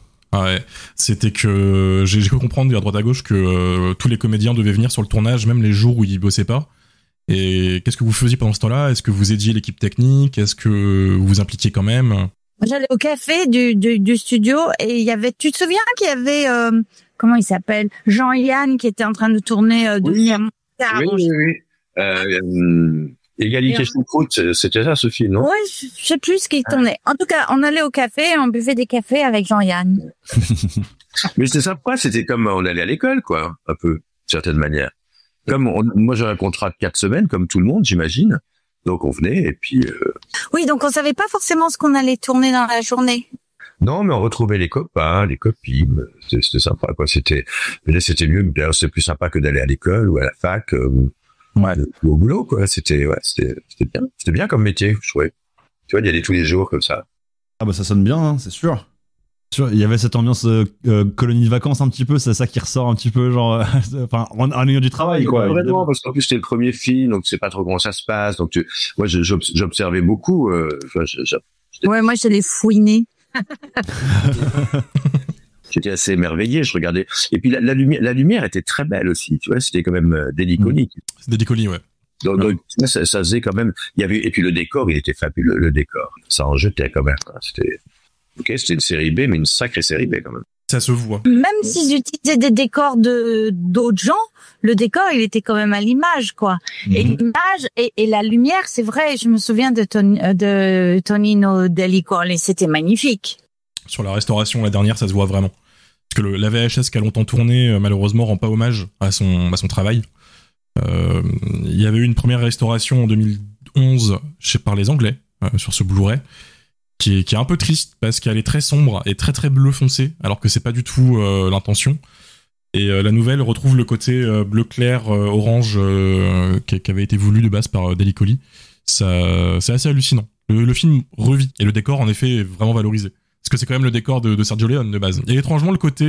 C'était que j'ai cru comprendre à droite à gauche que tous les comédiens devaient venir sur le tournage, même les jours où ils bossaient pas. Et qu'est-ce que vous faisiez pendant ce temps-là? Est-ce que vous aidiez l'équipe technique? Est-ce que vous vous impliquiez quand même? J'allais au café du studio et il y avait, tu te souviens qu'il y avait, comment il s'appelle? Jean-Yann qui était en train de tourner Oui. Égalité choucroute, c'était ça ce film, non? Ouais, je sais plus ce qu'il tournait. En tout cas, on allait au café, on buvait des cafés avec Jean-Yann. Mais c'était sympa, c'était comme on allait à l'école, quoi, un peu, d'une certaine manière. Moi j'avais un contrat de 4 semaines, comme tout le monde, j'imagine. Donc on venait et puis... Oui, donc on savait pas forcément ce qu'on allait tourner dans la journée. Non, mais on retrouvait les copains, les copines, c'était sympa, quoi. C'était mieux, c'est plus sympa que d'aller à l'école ou à la fac. Ou au boulot, quoi. C'était bien comme métier, je trouvais. Tu vois, d'y aller tous les jours comme ça. Ah bah ça sonne bien, hein, c'est sûr. Il y avait cette ambiance colonie de vacances un petit peu, c'est ça qui ressort un petit peu, genre, enfin, en ayant du travail, quoi. Vraiment, parce qu'en plus c'était le premier film, donc tu sais pas trop comment ça se passe. Donc moi, j'observais beaucoup. Ouais, moi je l'ai fouiné. J'étais assez émerveillé, je regardais. Et puis la lumière était très belle aussi, tu vois. C'était quand même Delicoli. C'est Delicoli, ouais. Donc ça faisait quand même. Il y avait, et puis le décor, il était fabuleux, le décor. Ça en jetait quand même. C'était une série B, mais une sacrée série B quand même. Ça se voit. Même s'ils utilisaient des décors d'autres gens, le décor, il était quand même à l'image, quoi. Et l'image et la lumière, c'est vrai, je me souviens de Tonino Delicoli, c'était magnifique. Sur la restauration, la dernière, ça se voit vraiment. Parce que la VHS qui a longtemps tourné, malheureusement, rend pas hommage à son travail. Il y avait eu une première restauration en 2011 par les Anglais, sur ce Blu-ray, qui est un peu triste parce qu'elle est très sombre et très très bleu foncé, alors que c'est pas du tout l'intention. Et la nouvelle retrouve le côté bleu clair, orange, qui avait été voulu de base par Delicoli. Ça, c'est assez hallucinant. Le film revit, et le décor en effet est vraiment valorisé. Parce que c'est quand même le décor de Sergio Leone de base. Et étrangement, le côté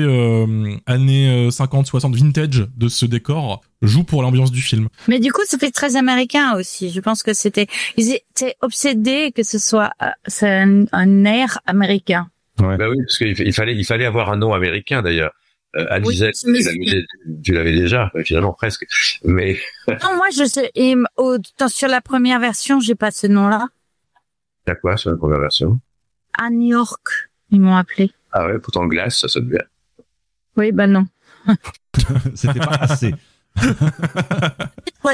années 50-60 vintage de ce décor joue pour l'ambiance du film. Mais du coup, ça fait très américain aussi. Je pense que ils étaient obsédés que ce soit un air américain. Ouais. Bah oui, parce qu'il fallait avoir un nom américain d'ailleurs. Alizette, tu l'avais déjà, finalement presque. Mais non, moi je sais. Sur la première version, j'ai pas ce nom-là. T'as quoi sur la première version? À New York, ils m'ont appelé. Ah ouais, pourtant Glace, ça sonne bien. Oui, bah non. C'était pas assez.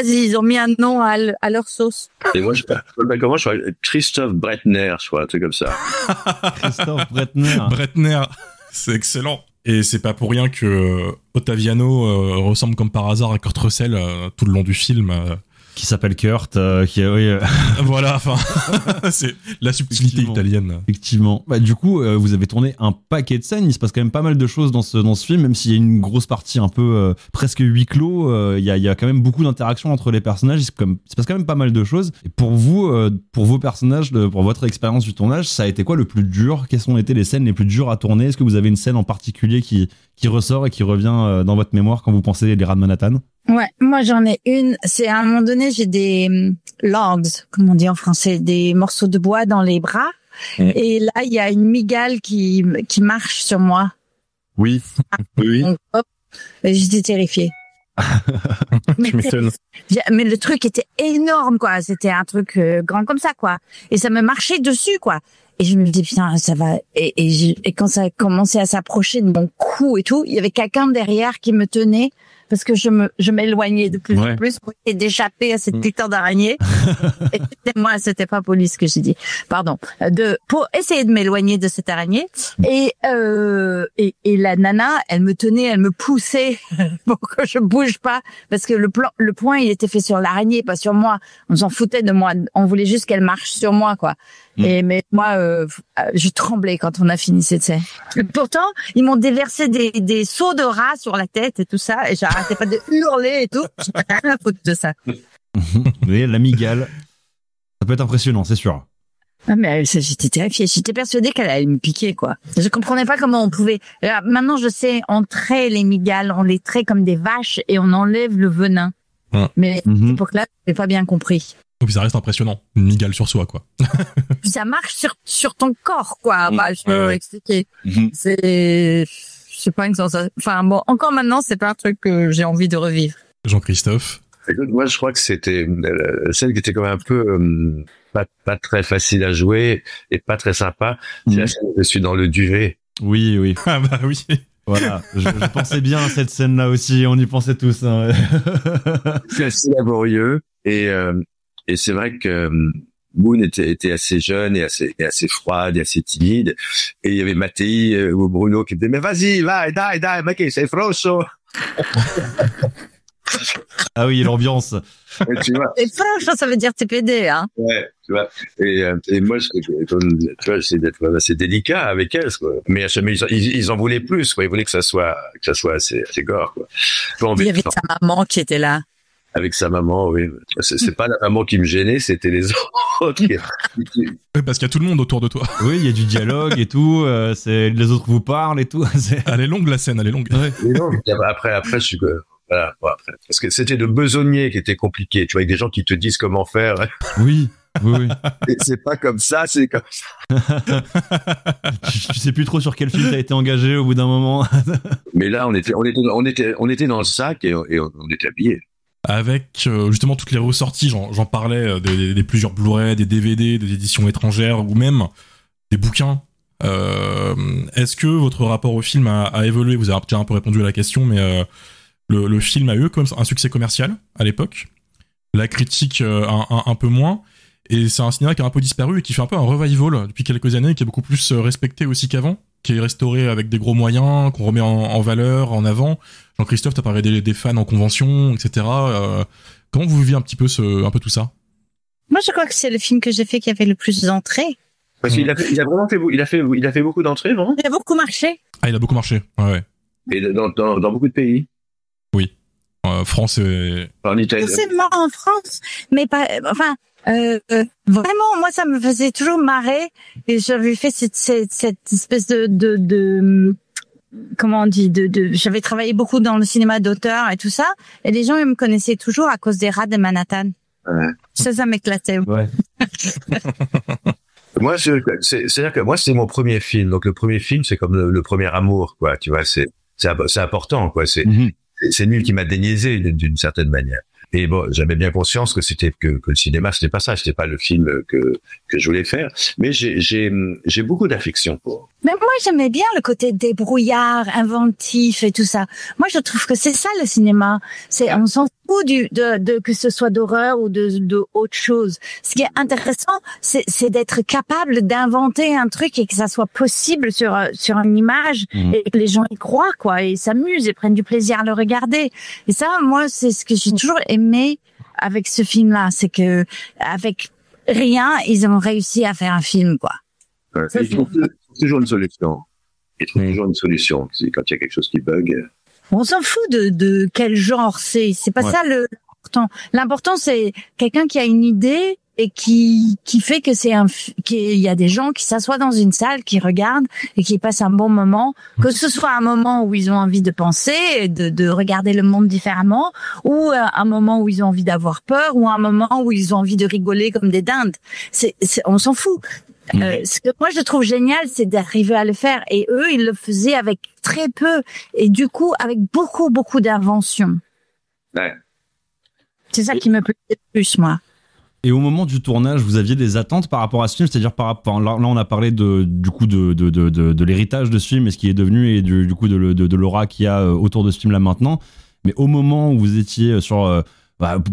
Ils ont mis un nom à leur sauce. Et moi, je comment je crois Christophe Breitner, je crois, un truc comme ça. Christophe Breitner. Breitner, c'est excellent. Et c'est pas pour rien que Ottaviano ressemble comme par hasard à Kurt Russell tout le long du film. Qui s'appelle Kurt, Voilà, enfin, c'est la subtilité italienne. Effectivement. Bah, du coup, vous avez tourné un paquet de scènes. Il se passe quand même pas mal de choses dans ce film, même s'il y a une grosse partie un peu presque huis clos. Il y a quand même beaucoup d'interactions entre les personnages. Il se passe quand même pas mal de choses. Et pour vous, pour vos personnages, pour votre expérience du tournage, ça a été quoi le plus dur? Quelles ont été les scènes les plus dures à tourner? Est-ce que vous avez une scène en particulier qui ressort et qui revient dans votre mémoire quand vous pensez les rats de Manhattan? Ouais, moi j'en ai une. C'est à un moment donné, j'ai des logs, comme on dit en français, des morceaux de bois dans les bras. Et là, il y a une migale qui marche sur moi. Oui. Oui. Donc, hop, j'étais terrifiée. Je m'étonne. Mais le truc était énorme, quoi. C'était un truc grand comme ça, quoi. Et ça me marchait dessus, quoi. Et je me dis, putain, ça va. Et quand ça a commencé à s'approcher de mon cou et tout, il y avait quelqu'un derrière qui me tenait parce que je m'éloignais de plus en plus pour essayer d'échapper à cette putain d'araignée. Et c'était pas poli ce que j'ai dit. Pardon. Pour essayer de m'éloigner de cette araignée. Et la nana, elle me tenait, elle me poussait pour que je bouge pas parce que le point, il était fait sur l'araignée, pas sur moi. On s'en foutait de moi. On voulait juste qu'elle marche sur moi, quoi. Mais moi, je tremblais quand on a fini cette scène. Et pourtant, ils m'ont déversé des seaux de rats sur la tête et tout ça, et j'arrêtais pas de hurler et tout. J'ai rien à foutre de ça. Mais la migale, ça peut être impressionnant, c'est sûr. Ah mais j'étais terrifiée. J'étais persuadée qu'elle allait me piquer, quoi. Je comprenais pas comment on pouvait. Alors, maintenant, je sais, on traite les migales, on les traite comme des vaches et on enlève le venin. Mais à cette époque-là, j'ai pas bien compris. Et puis ça reste impressionnant, une migale sur soi, quoi. Ça marche sur ton corps, quoi. Bah, je peux expliquer. C'est pas une sensation. Enfin bon, encore maintenant, c'est pas un truc que j'ai envie de revivre. Jean-Christophe. Écoute, moi, je crois que c'était celle qui était quand même un peu pas très facile à jouer et pas très sympa. C'est la scène où je suis dans le duvet. Oui. Ah bah oui. Voilà, je pensais bien à cette scène-là aussi. On y pensait tous. Hein. C'est assez laborieux et c'est vrai que Moon était assez jeune et assez froide et assez timide. Et il y avait Mattei ou Bruno qui me disaient mais vas-y, dai, mec, c'est frosso. Ah oui, l'ambiance. Et tu vois. Et franchement, ça veut dire TPD, hein. Ouais, tu vois. Et moi, tu vois, j'essaie d'être assez délicat avec elle, quoi. Mais ils en voulaient plus, quoi. Ils voulaient que ça soit assez gore, quoi. Il y avait ta maman qui était là. avec sa maman, oui. C'est pas la maman qui me gênait, c'était les autres. Oui, parce qu'il y a tout le monde autour de toi. Oui, il y a du dialogue et tout. Les autres vous parlent et tout. Elle est longue la scène, elle est longue. Ouais. Mais non, après, je suis voilà. Bon, après, parce que c'était de besogneux qui était compliqué. Tu vois, avec des gens qui te disent comment faire. Oui. Et c'est pas comme ça, c'est comme ça. Tu sais plus trop sur quel film t'as été engagé au bout d'un moment. Mais là, on était dans le sac et on était habillés. Avec justement toutes les ressorties, j'en parlais, des plusieurs Blu-ray, des DVD, des éditions étrangères ou même des bouquins. Est-ce que votre rapport au film a évolué? Vous avez déjà un peu répondu à la question, mais le film a eu comme un succès commercial à l'époque. La critique un peu moins. Et c'est un cinéma qui a un peu disparu et qui fait un peu un revival depuis quelques années, qui est beaucoup plus respecté aussi qu'avant, qui est restauré avec des gros moyens, qu'on remet en valeur, en avant. Jean-Christophe, t'as parlé des fans en convention, etc. Comment vous vivez un petit peu un peu tout ça? Moi, je crois que c'est le film que j'ai fait qui avait le plus d'entrées. Parce qu'il a vraiment fait beaucoup d'entrées, non? Il a beaucoup marché. Ah, il a beaucoup marché, ouais. Et dans beaucoup de pays. Oui. France et... En Italie. C'est mort en France, mais pas, enfin, vraiment, moi, ça me faisait toujours marrer. Et j'avais fait cette espèce de comment on dit, j'avais travaillé beaucoup dans le cinéma d'auteur et tout ça. Et les gens, ils me connaissaient toujours à cause des rats de Manhattan. Ouais. Ça m'éclatait. Ouais. Moi, c'est-à-dire que moi, c'est mon premier film. Donc, le premier film, c'est comme le premier amour, quoi. Tu vois, c'est important, quoi. C'est lui qui m'a déniaisé d'une certaine manière. Et bon, j'avais bien conscience que que le cinéma, c'était pas ça, c'était pas le film que je voulais faire. Mais j'ai beaucoup d'affection pour. Mais moi, j'aimais bien le côté débrouillard, inventif et tout ça. Moi, je trouve que c'est ça le cinéma. On s'en fout de que ce soit d'horreur ou de autre chose. Ce qui est intéressant, c'est d'être capable d'inventer un truc et que ça soit possible sur une image et que les gens y croient, quoi, et s'amusent et prennent du plaisir à le regarder. Et ça, moi, c'est ce que j'ai toujours aimé avec ce film-là, c'est que avec rien, ils ont réussi à faire un film, quoi. Ouais, il trouve toujours une solution. Il trouve toujours une solution quand il y a quelque chose qui bug. On s'en fout de quel genre c'est pas ça l'important. L'important, c'est quelqu'un qui a une idée et qui fait que qu'il y a des gens qui s'assoient dans une salle, qui regardent et qui passent un bon moment, que ce soit un moment où ils ont envie de penser et de regarder le monde différemment, ou un moment où ils ont envie d'avoir peur, ou un moment où ils ont envie de rigoler comme des dindes. On s'en fout. Ce que moi je trouve génial, c'est d'arriver à le faire, et eux ils le faisaient avec très peu et du coup avec beaucoup d'invention. Ouais. C'est ça qui me plaît le plus, moi. Et au moment du tournage, vous aviez des attentes par rapport à ce film, c'est-à-dire par rapport, là on a parlé de l'héritage de ce film et ce qui est devenu, et du coup de l'aura qu'il y a autour de ce film là maintenant. Mais au moment où vous étiez sur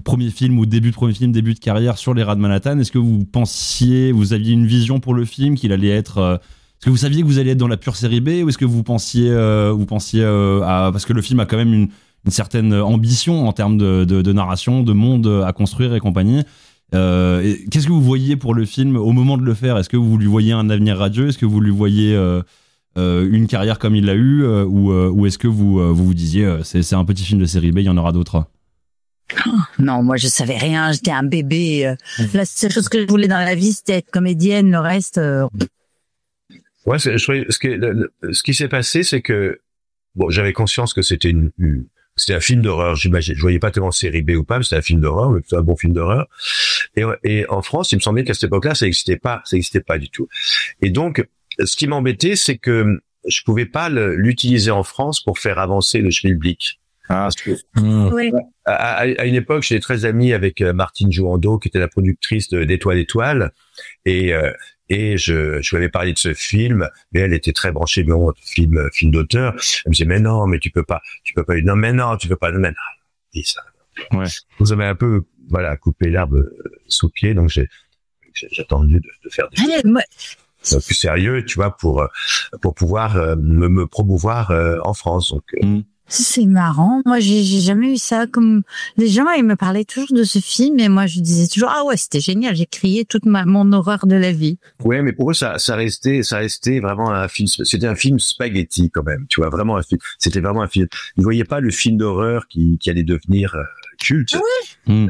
premier film ou début de carrière sur les rats de Manhattan, est-ce que vous aviez une vision pour le film, qu'il allait être est-ce que vous saviez que vous alliez être dans la pure série B, ou est-ce que vous pensiez parce que le film a quand même une certaine ambition en termes de narration, de monde à construire et compagnie. Qu'est-ce que vous voyiez pour le film au moment de le faire? Est-ce que vous lui voyez un avenir radieux? Est-ce que vous lui voyez une carrière comme il l'a eu, ou est-ce que vous disiez c'est un petit film de série B, il y en aura d'autres? Non, moi je savais rien, j'étais un bébé. La seule chose que je voulais dans la vie, c'était être comédienne. Le reste. Ouais, ce qui s'est passé, c'est que bon, j'avais conscience que c'était c'était un film d'horreur. J'imagine, je voyais pas tellement série B ou pas, mais c'était un film d'horreur, mais c'était un bon film d'horreur. Et en France, il me semblait qu'à cette époque-là, ça existait pas du tout. Et donc, ce qui m'embêtait, c'est que je pouvais pas l'utiliser en France pour faire avancer le schmilblick. Parce que, Oui. à une époque, j'étais très ami avec Martine Jouandeau, qui était la productrice d'Étoile Étoile, et je lui avais parlé de ce film, mais elle était très branchée, bon, film d'auteur. Elle me disait, mais non, mais tu peux pas, non, mais non, tu peux pas, non, mais non. Et ça. Ouais. Vous avez un peu, coupé l'herbe sous le pied, donc j'ai attendu de faire des choses plus sérieux, tu vois, pour pouvoir me promouvoir en France. Donc, C'est marrant. Moi, j'ai jamais eu ça. Comme les gens, ils me parlaient toujours de ce film, et moi, je disais toujours, ah ouais, c'était génial. J'ai crié toute mon horreur de la vie. Ouais, mais pour eux, ça restait vraiment un film. C'était un film spaghetti quand même. Tu vois, vraiment un film. C'était vraiment un film. Ils voyaient pas le film d'horreur qui allait devenir culte. Ils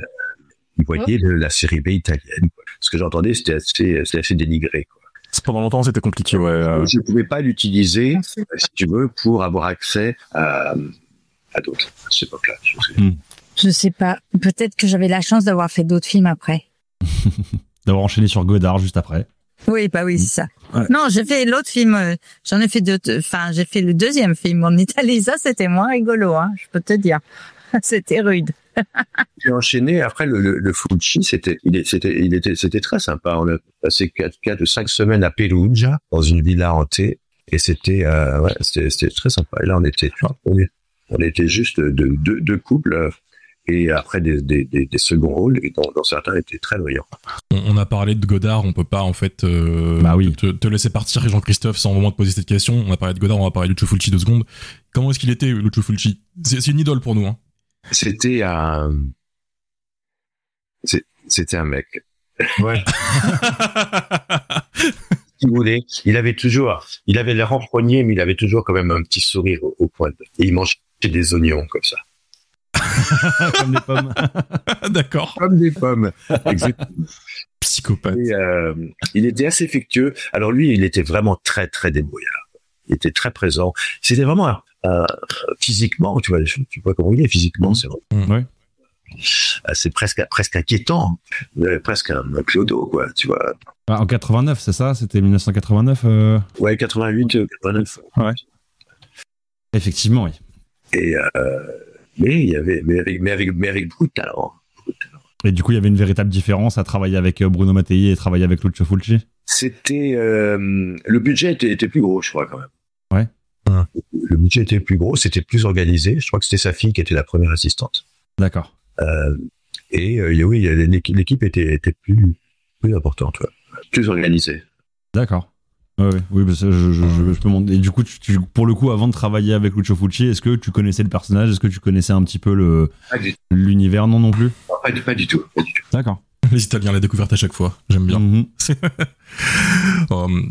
voyaient la série B italienne. Ce que j'entendais, c'était assez dénigré, quoi. Pendant longtemps, c'était compliqué, ouais. Je ne pouvais pas l'utiliser, si tu veux, pour avoir accès à d'autres à cette époque-là. Je sais pas. Peut-être que j'avais la chance d'avoir fait d'autres films après. D'avoir enchaîné sur Godard juste après. Oui, c'est ça. Ouais. Non, j'ai fait l'autre film. J'en ai fait j'ai fait le deuxième film en Italie. Ça, c'était moins rigolo, hein. Je peux te dire. C'était rude. J'ai enchaîné après le Fulci, c'était très sympa. On a passé 4 ou 5 semaines à Perugia dans une villa hantée et c'était très sympa. Et là on était juste deux couples et après des seconds rôles et dans certains étaient très brillants. On a parlé de Godard, on peut pas en fait te laisser partir, Jean-Christophe, sans vraiment te poser cette question. On a parlé de Godard, on va parler de Lucio Fulci 2 secondes. Comment est-ce qu'il était, Lucio Fulci? C'est une idole pour nous, hein. C'était un mec. Ouais. Il avait l'air empoigné, mais il avait toujours quand même un petit sourire au coin. Et il mangeait des oignons comme ça. Comme des pommes. D'accord. Comme des pommes. Exactement. Psychopathe. Et, il était assez affectueux. Alors lui, il était vraiment très, très débrouillard. Il était très présent. C'était vraiment physiquement, tu vois comment il est physiquement, c'est vraiment. Ouais. C'est presque inquiétant, presque un clodo, quoi, tu vois. En 89, c'est ça? C'était 1989 Ouais, 88, 89. Ouais. Effectivement, oui. Et mais avec beaucoup de talent. Et du coup, il y avait une véritable différence à travailler avec Bruno Mattei et travailler avec Lucio Fulci? C'était le budget était plus gros, je crois, quand même. Ouais. Le budget était plus gros, c'était plus organisé. Je crois que c'était sa fille qui était la première assistante. D'accord. Oui, l'équipe était plus importante, ouais. Plus organisée. D'accord. Oui, parce que je peux monter. Et du coup, pour le coup, avant de travailler avec Lucio Fulci, est-ce que tu connaissais le personnage? Est-ce que tu connaissais un petit peu l'univers? Non plus. Pas du tout. D'accord. Les Italiens, la découverte à chaque fois. J'aime bien.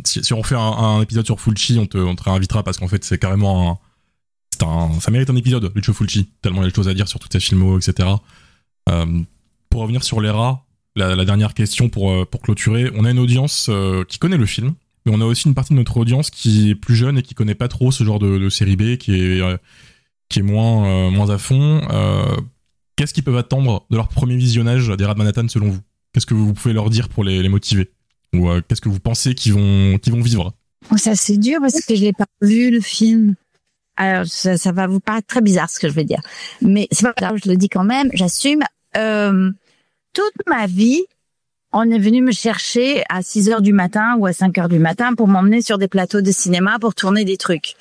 Si on fait un épisode sur Fulci, on te réinvitera parce qu'en fait, c'est carrément ça mérite un épisode, Lucio Fulci. Tellement il y a de choses à dire sur toute sa filmo, etc. Pour revenir sur les rats, la dernière question pour clôturer, on a une audience qui connaît le film, mais on a aussi une partie de notre audience qui est plus jeune et qui connaît pas trop ce genre de série B, qui est moins à fond. Qu'est-ce qu'ils peuvent attendre de leur premier visionnage des Rats de Manhattan selon vous? Qu'est-ce que vous pouvez leur dire pour les motiver? Ou qu'est-ce que vous pensez qu'ils vont vivre? Ça, c'est dur parce que je l'ai pas vu, le film. Alors, ça va vous paraître très bizarre ce que je vais dire. Mais c'est pas grave, je le dis quand même, j'assume. Toute ma vie, on est venu me chercher à 6h du matin ou à 5h du matin pour m'emmener sur des plateaux de cinéma pour tourner des trucs.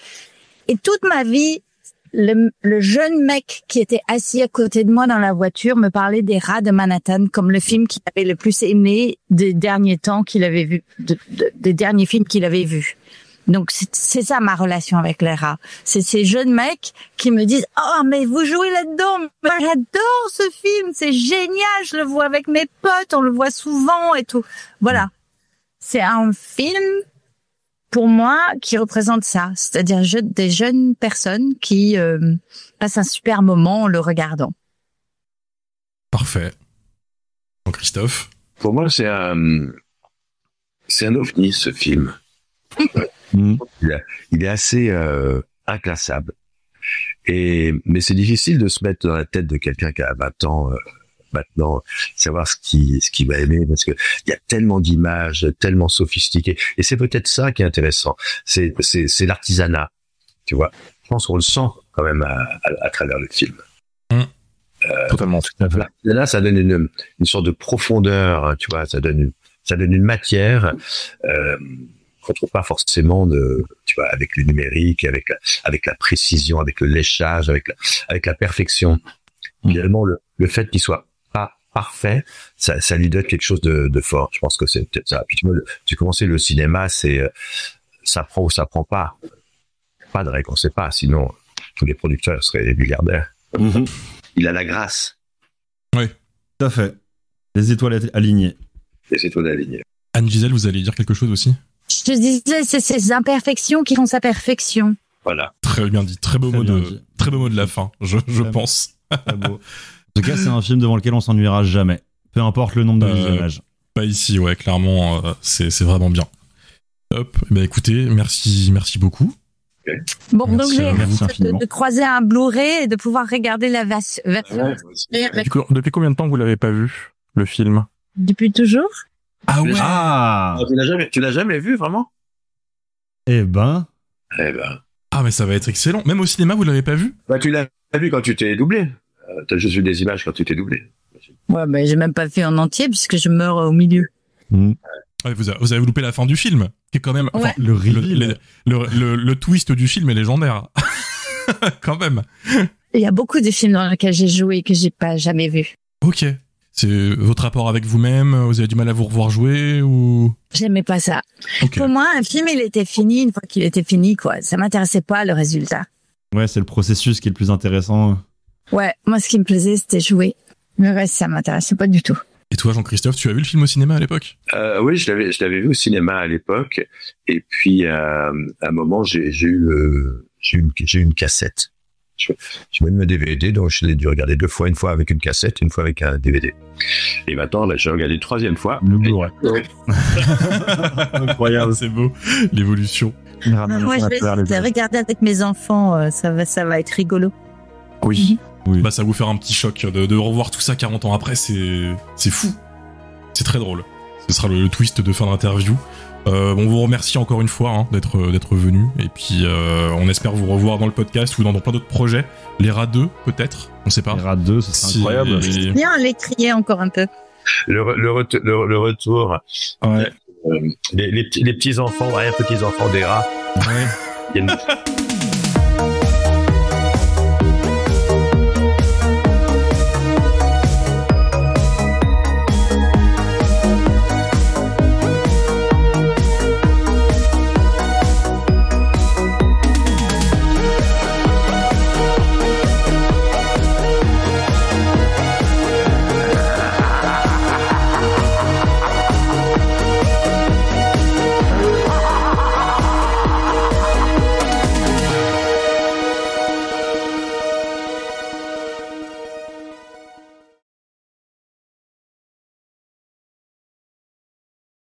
Et toute ma vie, le jeune mec qui était assis à côté de moi dans la voiture me parlait des Rats de Manhattan comme le film qu'il avait le plus aimé des derniers temps qu'il avait vu, des derniers films qu'il avait vus. Donc c'est ça ma relation avec les rats. C'est ces jeunes mecs qui me disent « Oh, mais vous jouez là-dedans, mais j'adore ce film, c'est génial, je le vois avec mes potes, on le voit souvent et tout. » Voilà. C'est un film, pour moi, qui représente ça. C'est-à-dire des jeunes personnes qui passent un super moment en le regardant. Parfait. Jean-Christophe? Pour moi, c'est un ovni, ce film. Il est assez inclassable. Mais c'est difficile de se mettre dans la tête de quelqu'un qui a 20 ans maintenant, savoir ce qu'il va aimer, parce que il y a tellement d'images, tellement sophistiquées. Et c'est peut-être ça qui est intéressant. C'est l'artisanat, tu vois. Je pense qu'on le sent quand même à travers le film. Totalement, tout à fait. L'artisanat, ça donne une sorte de profondeur, tu vois. Ça donne une matière qu'on trouve pas forcément tu vois, avec le numérique, avec la précision, avec le léchage, avec la perfection. Finalement, le fait qu'il soit pas parfait, ça lui donne quelque chose de fort. Je pense que c'est peut-être ça. Puis tu commençais le cinéma, c'est ça prend ou ça prend pas. Pas de règle, on sait pas. Sinon, tous les producteurs seraient milliardaires. Il a la grâce. Oui, tout à fait. Les étoiles alignées. Les étoiles alignées. Anne-Gisèle, vous allez dire quelque chose aussi? Je te disais, c'est ces imperfections qui font sa perfection. Voilà. Très bien dit. Très beau mot de la fin, je pense. Très beau. En tout cas, c'est un film devant lequel on s'ennuiera jamais. Peu importe le nombre de visionnages. Pas ici, ouais, clairement, c'est vraiment bien. Top. Ben écoutez, merci beaucoup. Okay. Bon, Merci donc j'ai infiniment. de croiser un Blu-ray et de pouvoir regarder la version. Depuis combien de temps vous l'avez pas vu, le film? Depuis toujours. Ah ouais. Ah, tu l'as jamais vu, vraiment? Eh ben. Ah, mais ça va être excellent. Même au cinéma, vous l'avez pas vu? Bah, tu l'as vu quand tu t'es doublé. T'as juste vu des images quand tu t'es doublé. Ouais, mais j'ai même pas fait en entier puisque je meurs au milieu. Ouais, vous avez loupé la fin du film, qui est quand même... Ouais. Le twist du film est légendaire. Quand même. Il y a beaucoup de films dans lesquels j'ai joué et que j'ai pas jamais vu. Ok. C'est votre rapport avec vous-même? Vous avez du mal à vous revoir jouer ou... J'aimais pas ça. Ok. Pour moi, un film, il était fini une fois qu'il était fini, quoi. Ça m'intéressait pas, le résultat. Ouais, c'est le processus qui est le plus intéressant. Ouais, moi, ce qui me plaisait, c'était jouer. Le reste, ça m'intéressait pas du tout. Et toi, Jean-Christophe, tu as vu le film au cinéma à l'époque? Oui, je l'avais vu au cinéma à l'époque. Et puis, à un moment, j'ai eu une cassette. Je mets un DVD, donc je l'ai dû regarder 2 fois, une fois avec une cassette, une fois avec un DVD. Et maintenant, là, j'ai regardé une 3e fois. Le Blu-ray. Incroyable, c'est beau, l'évolution. Moi, je vais regarder avec mes enfants, ça va être rigolo. Oui. Bah, ça va vous faire un petit choc de revoir tout ça 40 ans après, c'est fou. C'est très drôle. Ce sera le twist de fin d'interview. On vous remercie encore une fois d'être venu, et puis on espère vous revoir dans le podcast ou dans plein d'autres projets. Les Rats 2 peut-être, on sait pas. Les Rats 2, ce serait incroyable. Bien, les crier encore un peu. Le retour. Ouais. Les petits enfants, petits enfants des rats. Ouais. Il y a une...